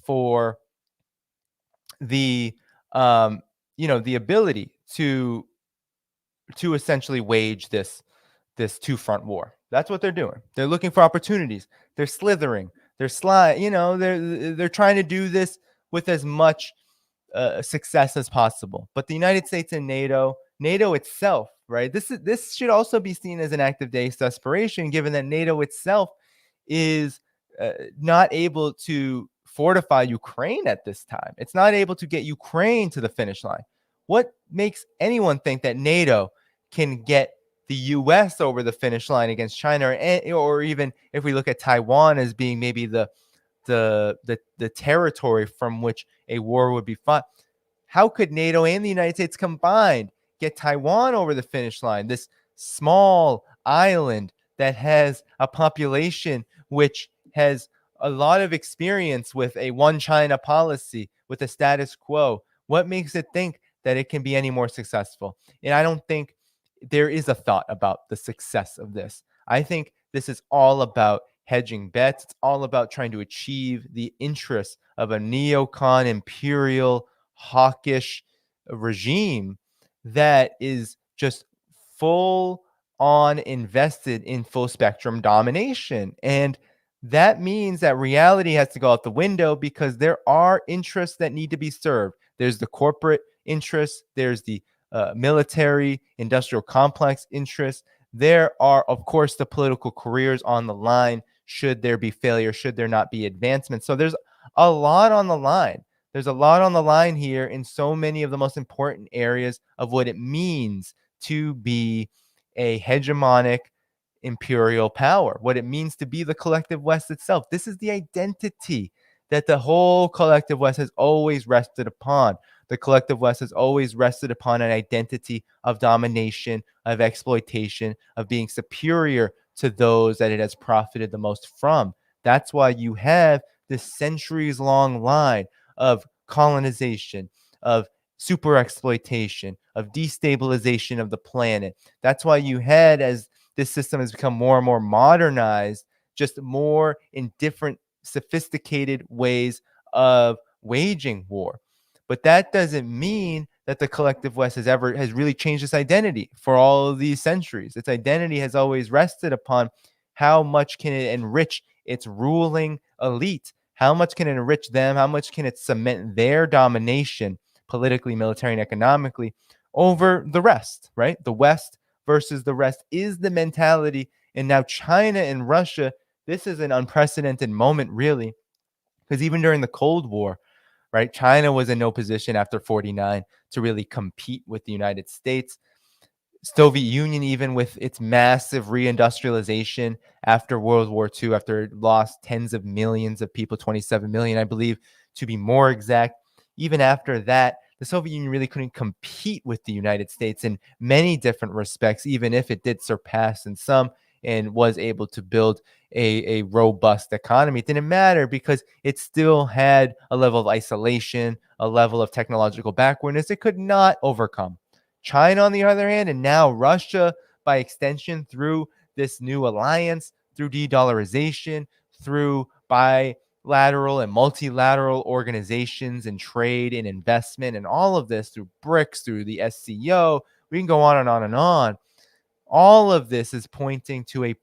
for the the ability to essentially wage this two-front war. That's what they're doing. They're looking for opportunities. They're slithering. They're they're trying to do this with as much success as possible. But the United States and NATO itself, right? This should also be seen as an act of desperation, given that NATO itself is not able to fortify Ukraine at this time. It's not able to get Ukraine to the finish line. What makes anyone think that NATO can get the U.S. over the finish line against China, or even if we look at Taiwan as being maybe the territory from which a war would be fought? How could NATO and the United States combined get Taiwan over the finish line? This small island that has a population which has a lot of experience with a one China policy, with a status quo. What makes it think that it can be any more successful? And I don't think there is a thought about the success of this. I think this is all about hedging bets. It's all about trying to achieve the interests of a neocon, imperial, hawkish regime that is just full on invested in full spectrum domination. And that means that reality has to go out the window, because there are interests that need to be served. There's the corporate interests. There's the military industrial complex interests. There are, of course, the political careers on the line. Should there be failure? Should there not be advancement? So there's a lot on the line. There's a lot on the line here in so many of the most important areas of what it means to be a hegemonic imperial power, what it means to be the collective West itself. This is the identity that the whole collective West has always rested upon. The collective West has always rested upon an identity of domination, of exploitation, of being superior to those that it has profited the most from. That's why you have this centuries-long line of colonization, of super exploitation, of destabilization of the planet. That's why you had, as this system has become more and more modernized, just more in different sophisticated ways of waging war. But that doesn't mean that the collective West has really changed its identity for all of these centuries. Its identity has always rested upon how much can it enrich its ruling elite, how much can it enrich them, how much can it cement their domination politically, militarily, and economically over the rest, right? The West versus the rest is the mentality. And now China and Russia, this is an unprecedented moment, really, because even during the Cold War, right, China was in no position after 49 to really compete with the United States. Soviet Union, even with its massive reindustrialization after World War II, after it lost tens of millions of people, 27 million, I believe, to be more exact, even after that, the Soviet Union really couldn't compete with the United States in many different respects, even if it did surpass in some and was able to build a robust economy. It didn't matter because it still had a level of isolation, a level of technological backwardness it could not overcome. China, on the other hand, and now Russia, by extension, through this new alliance, through de-dollarization, through bilateral and multilateral organizations and trade and investment and all of this, through BRICS, through the SCO, we can go on and on and on. All of this is pointing to a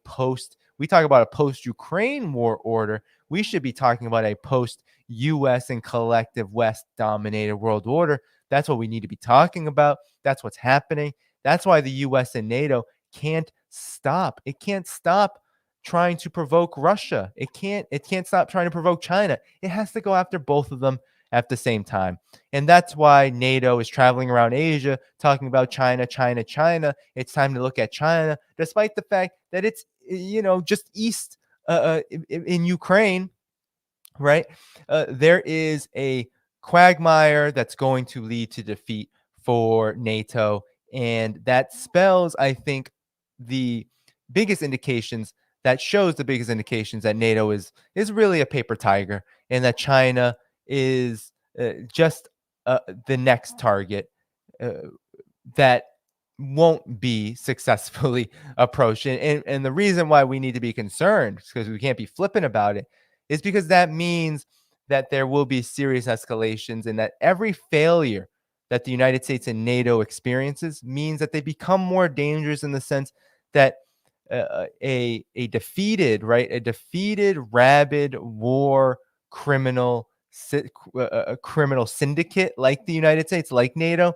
we talk about a post-Ukraine war order. We should be talking about a post-US and collective West-dominated world order. That's what we need to be talking about. That's what's happening. That's why the US and NATO can't stop. It can't stop trying to provoke Russia. It can't stop trying to provoke China. It has to go after both of them at the same time. And that's why NATO is traveling around Asia talking about China, China, China. It's time to look at China, despite the fact that it's, just east in Ukraine, right? There is a quagmire that's going to lead to defeat for NATO. And that spells, I think, the biggest indications that NATO is really a paper tiger, and that China is just the next target that won't be successfully approached. And the reason why we need to be concerned, because we can't be flippant about it, is because that means that there will be serious escalations, and that every failure that the United States and NATO experiences means that they become more dangerous, in the sense that a defeated, rabid war criminal syndicate like the United States, like NATO,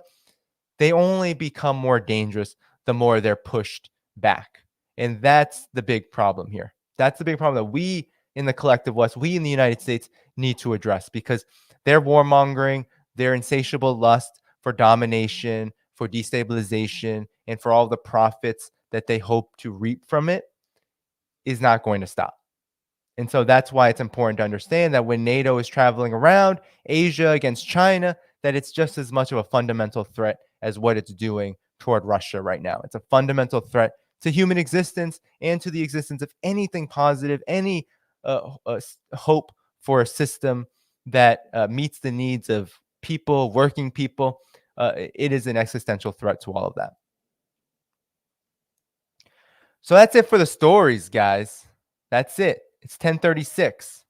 they only become more dangerous the more they're pushed back. And that's the big problem here. That's the big problem that we in the collective West, we in the United States need to address, because their warmongering, their insatiable lust for domination, for destabilization, and for all the profits that they hope to reap from it is not going to stop. And so that's why it's important to understand that when NATO is traveling around Asia against China, that it's just as much of a fundamental threat as what it's doing toward Russia right now. It's a fundamental threat to human existence and to the existence of anything positive, any hope for a system that meets the needs of people, working people. It is an existential threat to all of that. So that's it for the stories, guys. That's it. It's 10:36.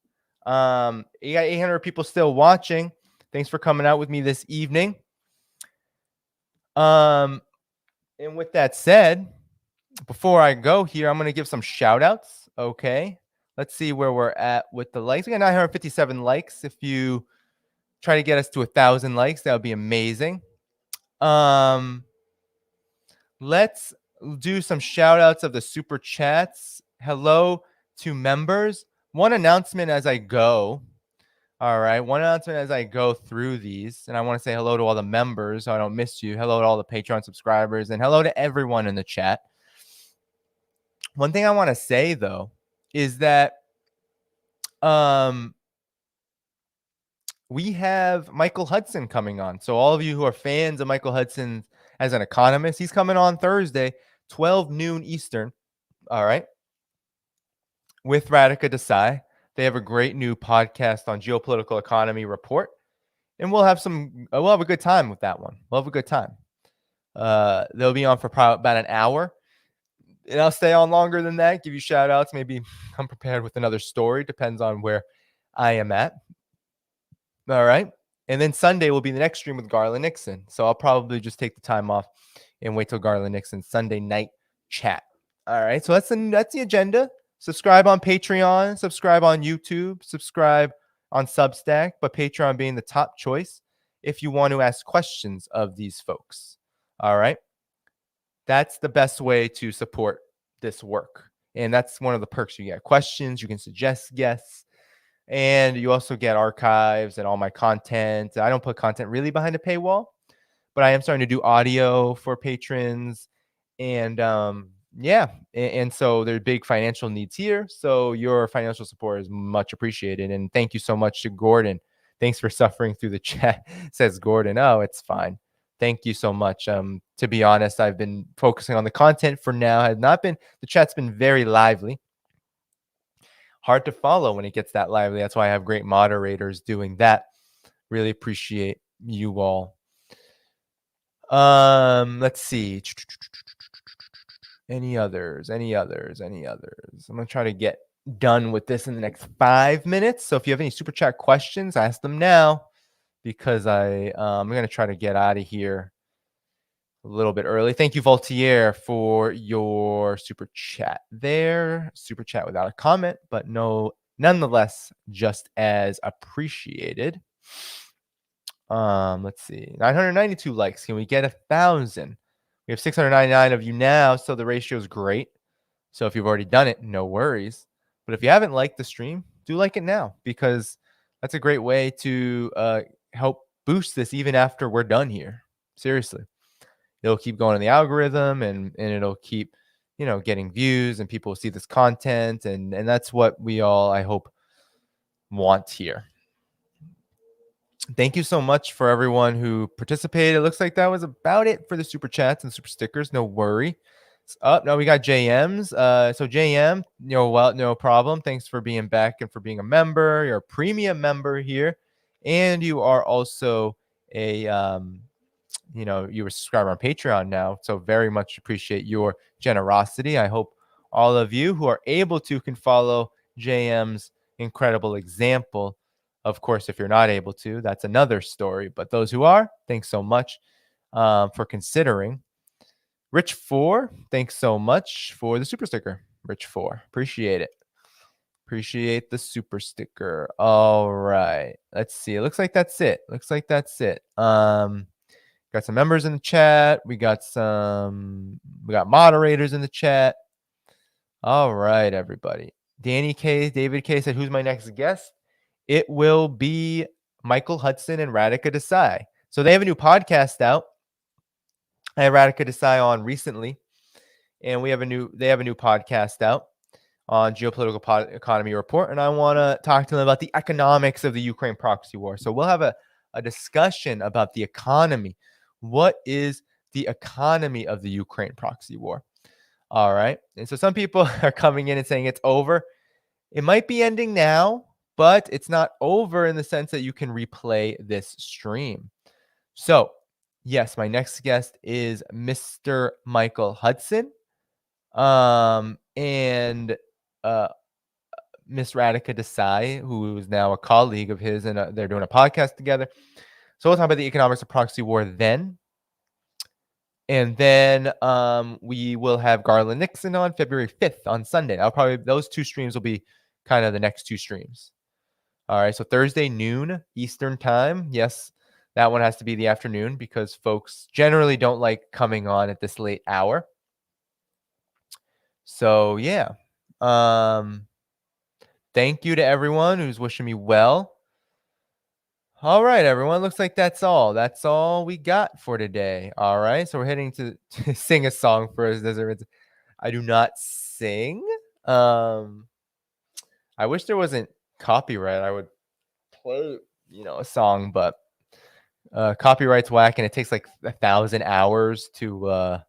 You got 800 people still watching. Thanks for coming out with me this evening. And with that said, before I go here, I'm going to give some shout outs. Okay. Let's see where we're at with the likes. We got 957 likes. If you try to get us to 1,000 likes, that would be amazing. Let's do some shout outs of the super chats. Hello to members. One announcement as I go. All right. One announcement as I go through these. And I want to say hello to all the members so I don't miss you. Hello to all the Patreon subscribers, and hello to everyone in the chat. One thing I want to say, though, is that we have Michael Hudson coming on. So all of you who are fans of Michael Hudson as an economist, he's coming on Thursday, 12 noon Eastern. All right. With Radhika Desai. They have a great new podcast on Geopolitical Economy Report. And we'll have a good time with that one. We'll have a good time. They'll be on for about an hour. And I'll stay on longer than that, give you shout outs. Maybe I'm prepared with another story. Depends on where I am at. All right. And then Sunday will be the next stream with Garland Nixon. So I'll probably just take the time off and wait till Garland Nixon's Sunday night chat. All right. So that's the agenda. Subscribe on Patreon, subscribe on YouTube, subscribe on Substack, but Patreon being the top choice if you want to ask questions of these folks. All right. That's the best way to support this work. And that's one of the perks. You get questions, you can suggest guests, and you also get archives and all my content. I don't put content really behind a paywall, but I am starting to do audio for patrons. And and so there are big financial needs here. So your financial support is much appreciated. And thank you so much to Gordon Thanks for suffering through the chat, says Gordon. Oh, it's fine. Thank you so much. To be honest, I've been focusing on the content for now. The chat's been very lively. Hard to follow when it gets that lively. That's why I have great moderators doing that. Really appreciate you all. Let's see. Any others? I'm gonna try to get done with this in the next 5 minutes. So if you have any super chat questions, ask them now, because I'm gonna try to get out of here a little bit early. Thank you, Voltaire, for your super chat there. Super chat without a comment, but nonetheless, just as appreciated. Let's see, 992 likes. Can we get 1,000? We have 699 of you now, so the ratio is great. So if you've already done it, no worries. But if you haven't liked the stream, do like it now, because that's a great way to help boost this even after we're done here. Seriously, it'll keep going in the algorithm, and it'll keep, getting views, and people will see this content, and that's what we all, I hope, want here. Thank you so much for everyone who participated. It looks like that was about it for the super chats and super stickers. No worry. No, we got JMs. So JM, no problem. Thanks for being back and for being a member. You're a premium member here, and you are also a you're a subscriber on Patreon now. So very much appreciate your generosity. I hope all of you who are able to can follow JM's incredible example. Of course, if you're not able to, that's another story. But those who are, thanks so much for considering. Rich 4, thanks so much for the super sticker. Rich 4, appreciate it. Appreciate the super sticker. All right, let's see. It looks like that's it. Got some members in the chat. We got moderators in the chat. All right, everybody. David K said, "Who's my next guest?" It will be Michael Hudson and Radhika Desai. So they have a new podcast out. I had Radhika Desai on recently, and they have a new podcast out on Geopolitical Economy Report, and I want to talk to them about the economics of the Ukraine proxy war. So we'll have a discussion about the economy. What is the economy of the Ukraine proxy war? All right. And so some people are coming in and saying it's over. It might be ending now, but it's not over in the sense that you can replay this stream. So, yes, my next guest is Mr. Michael Hudson, and Miss Radhika Desai, who is now a colleague of his, and they're doing a podcast together. So we'll talk about the economics of proxy war then. And then we will have Garland Nixon on February 5th on Sunday. Those two streams will be kind of the next two streams. All right, so Thursday noon Eastern time. Yes, that one has to be the afternoon because folks generally don't like coming on at this late hour. So yeah, thank you to everyone who's wishing me well. All right, everyone. Looks like that's all. That's all we got for today. All right, so we're heading to sing a song for us. I do not sing. I wish there wasn't copyright. I would play, a song, but copyright's whack, and it takes like 1,000 hours to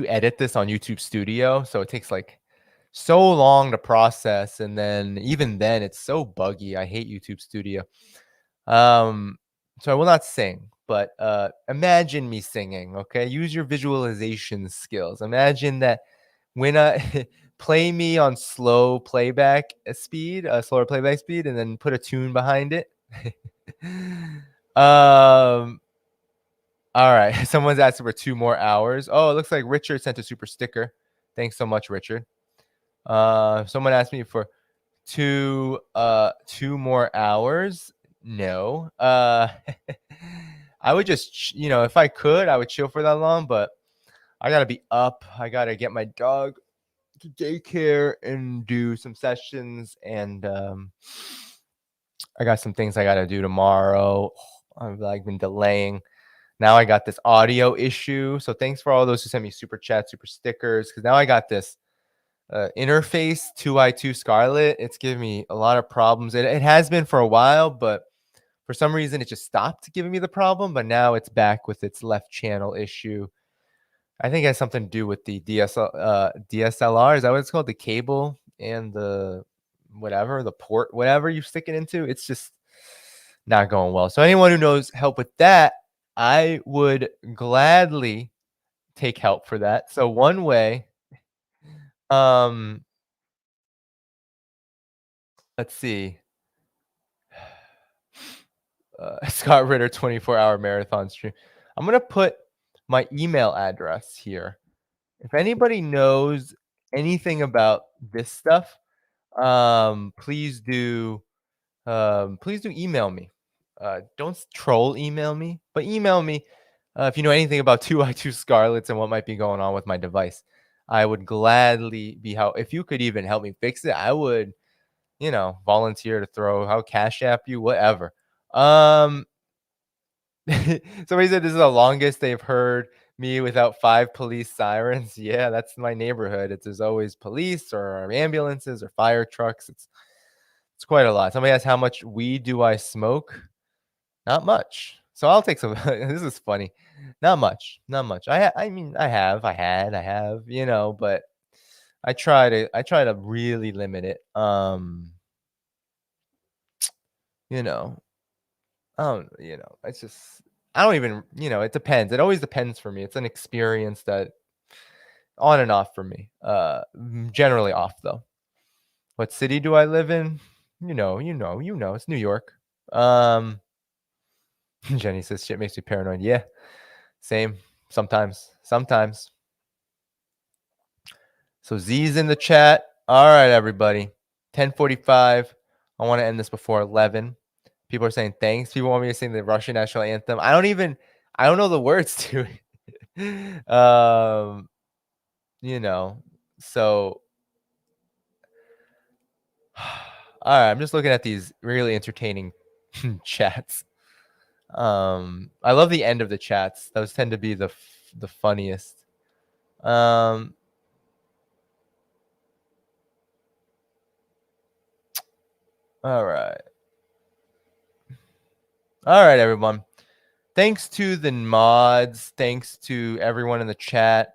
edit this on YouTube Studio. So it takes like so long to process, and then even then it's so buggy. I hate YouTube Studio. So I will not sing, but imagine me singing. Okay, use your visualization skills. Imagine that when I play me on slower playback speed, and then put a tune behind it. All right, someone's asking for 2 more hours. Oh, it looks like Richard sent a super sticker. Thanks so much, Richard. Someone asked me for 2 more hours. No. I would just, if I could, I would chill for that long, but I got to be up. I got to get my dog to daycare and do some sessions, and I got some things I got to do tomorrow. I've been delaying. Now I got this audio issue. So thanks for all those who sent me super chats, super stickers, because now I got this interface 2i2 Scarlet. It's giving me a lot of problems. It has been for a while, but for some reason it just stopped giving me the problem. But now it's back with its left channel issue. I think it has something to do with the DSLR. Is that what it's called? The cable and the whatever, the port, whatever you stick it into. It's just not going well. So anyone who knows help with that, I would gladly take help for that. So one way, let's see. Scott Ritter 24-hour marathon stream. I'm going to put my email address here. If anybody knows anything about this stuff, please do email me. Don't troll email me, but email me if you know anything about 2i2 Scarlets and what might be going on with my device. I would gladly be help. If you could even help me fix it, I would, volunteer to throw how Cashapp you, whatever. Somebody said this is the longest they've heard me without 5 police sirens. Yeah, that's my neighborhood. There's always police or ambulances or fire trucks. It's quite a lot. Somebody asked how much weed do I smoke? Not much. So I'll take some. This is funny. Not much. I mean, I have, but I try to really limit it. It's just, I don't even, it depends. It always depends for me. It's an experience that on and off for me. Generally off though. What city do I live in? It's New York. Jenny says shit makes me paranoid. Yeah, same. Sometimes. So Z's in the chat. All right, everybody. 10:45. I want to end this before 11. People are saying thanks. People want me to sing the Russian national anthem. I don't know the words to it. So all right, I'm just looking at these really entertaining chats. I love the end of the chats. Those tend to be the funniest. All right, everyone. Thanks to the mods. Thanks to everyone in the chat.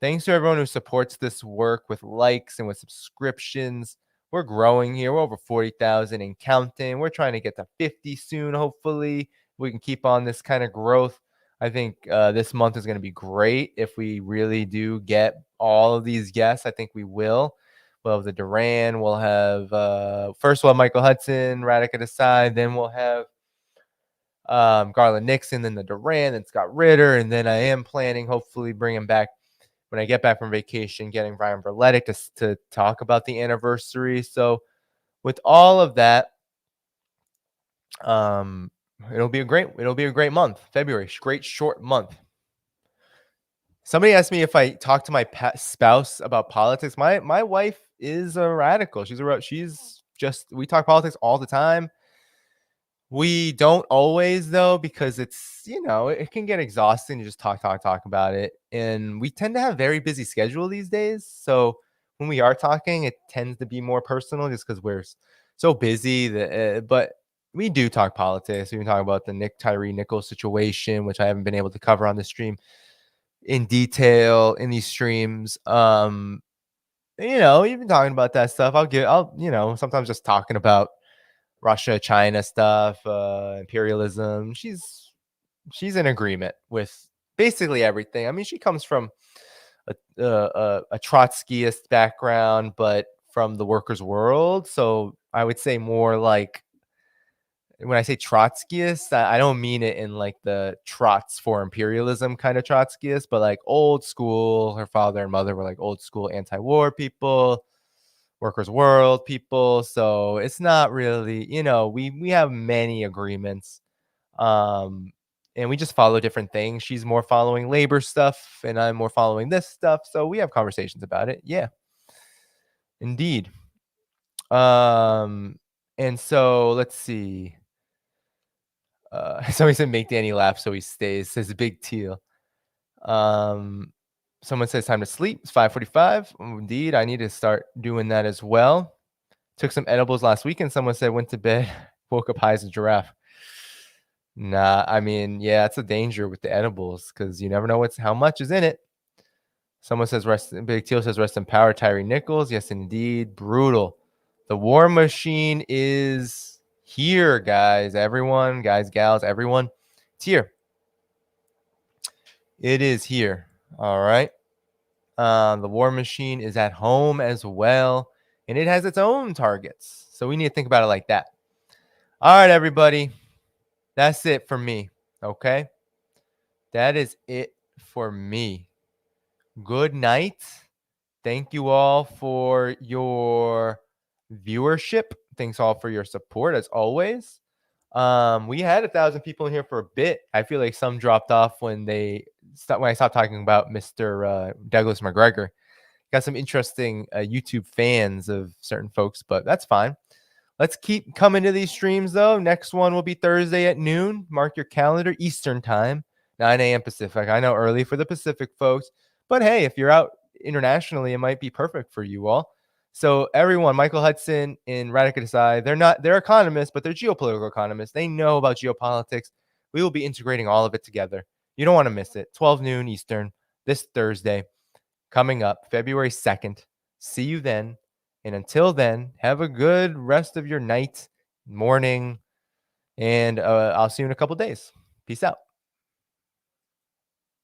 Thanks to everyone who supports this work with likes and with subscriptions. We're growing here. We're over 40,000 and counting. We're trying to get to 50 soon, hopefully. We can keep on this kind of growth. I think this month is going to be great if we really do get all of these guests. I think we will. We'll have the Duran. We'll have first we'll have Michael Hudson, Radica Desai. Then we'll have Garland Nixon, then the Duran, then Scott Ritter. And then I am planning, hopefully, bringing back when I get back from vacation, getting Brian Verletic to talk about the anniversary. So with all of that, it'll be a great month. February, great short month. Somebody asked me if I talk to my spouse about politics. My wife is a radical. We talk politics all the time. We don't always though, because it's, it can get exhausting to just talk about it. And we tend to have very busy schedule these days. So when we are talking, it tends to be more personal just because we're so busy but we do talk politics. We can talk about the Tyree Nichols situation, which I haven't been able to cover on the stream in detail in these streams. Even talking about that stuff, I'll sometimes just talking about Russia, China stuff, imperialism. She's in agreement with basically everything. I mean, she comes from a Trotskyist background, but from the workers' world. So I would say more like, when I say Trotskyist, I don't mean it in like the trots for imperialism kind of Trotskyist, but like old school. Her father and mother were like old school anti-war people, workers' world people. So it's not really, we have many agreements. And we just follow different things. She's more following labor stuff and I'm more following this stuff. So we have conversations about it. Yeah, indeed. And so let's see. Somebody said make Danny laugh so he stays, says Big Teal. Someone says time to sleep. It's 5:45. Indeed, I need to start doing that as well. Took some edibles last weekend. Someone said went to bed, woke up high as a giraffe. Nah, I mean, yeah, it's a danger with the edibles because you never know how much is in it. Someone says Big Teal says rest in power, Tyree Nichols. Yes, indeed. Brutal. The war machine is here, guys. Everyone, guys, gals, everyone. It's here. It is here. All right. The war machine is at home as well, and it has its own targets. So we need to think about it like that. All right, everybody. That's it for me. Okay. That is it for me. Good night. Thank you all for your viewership. Thanks all for your support as always. We had 1,000 people in here for a bit. I feel like some dropped off when I stopped talking about Mr. Douglas McGregor. Got some interesting YouTube fans of certain folks, but that's fine. Let's keep coming to these streams though. Next one will be Thursday at noon. Mark your calendar, Eastern time, 9 a.m. Pacific. I know early for the Pacific folks, but hey, if you're out internationally, it might be perfect for you all. So everyone, Michael Hudson and Radhika Desai, they're economists, but they're geopolitical economists. They know about geopolitics. We will be integrating all of it together. You don't want to miss it. 12 noon Eastern this Thursday coming up, February 2nd. See you then. And until then, have a good rest of your night, morning, and I'll see you in a couple days. Peace out.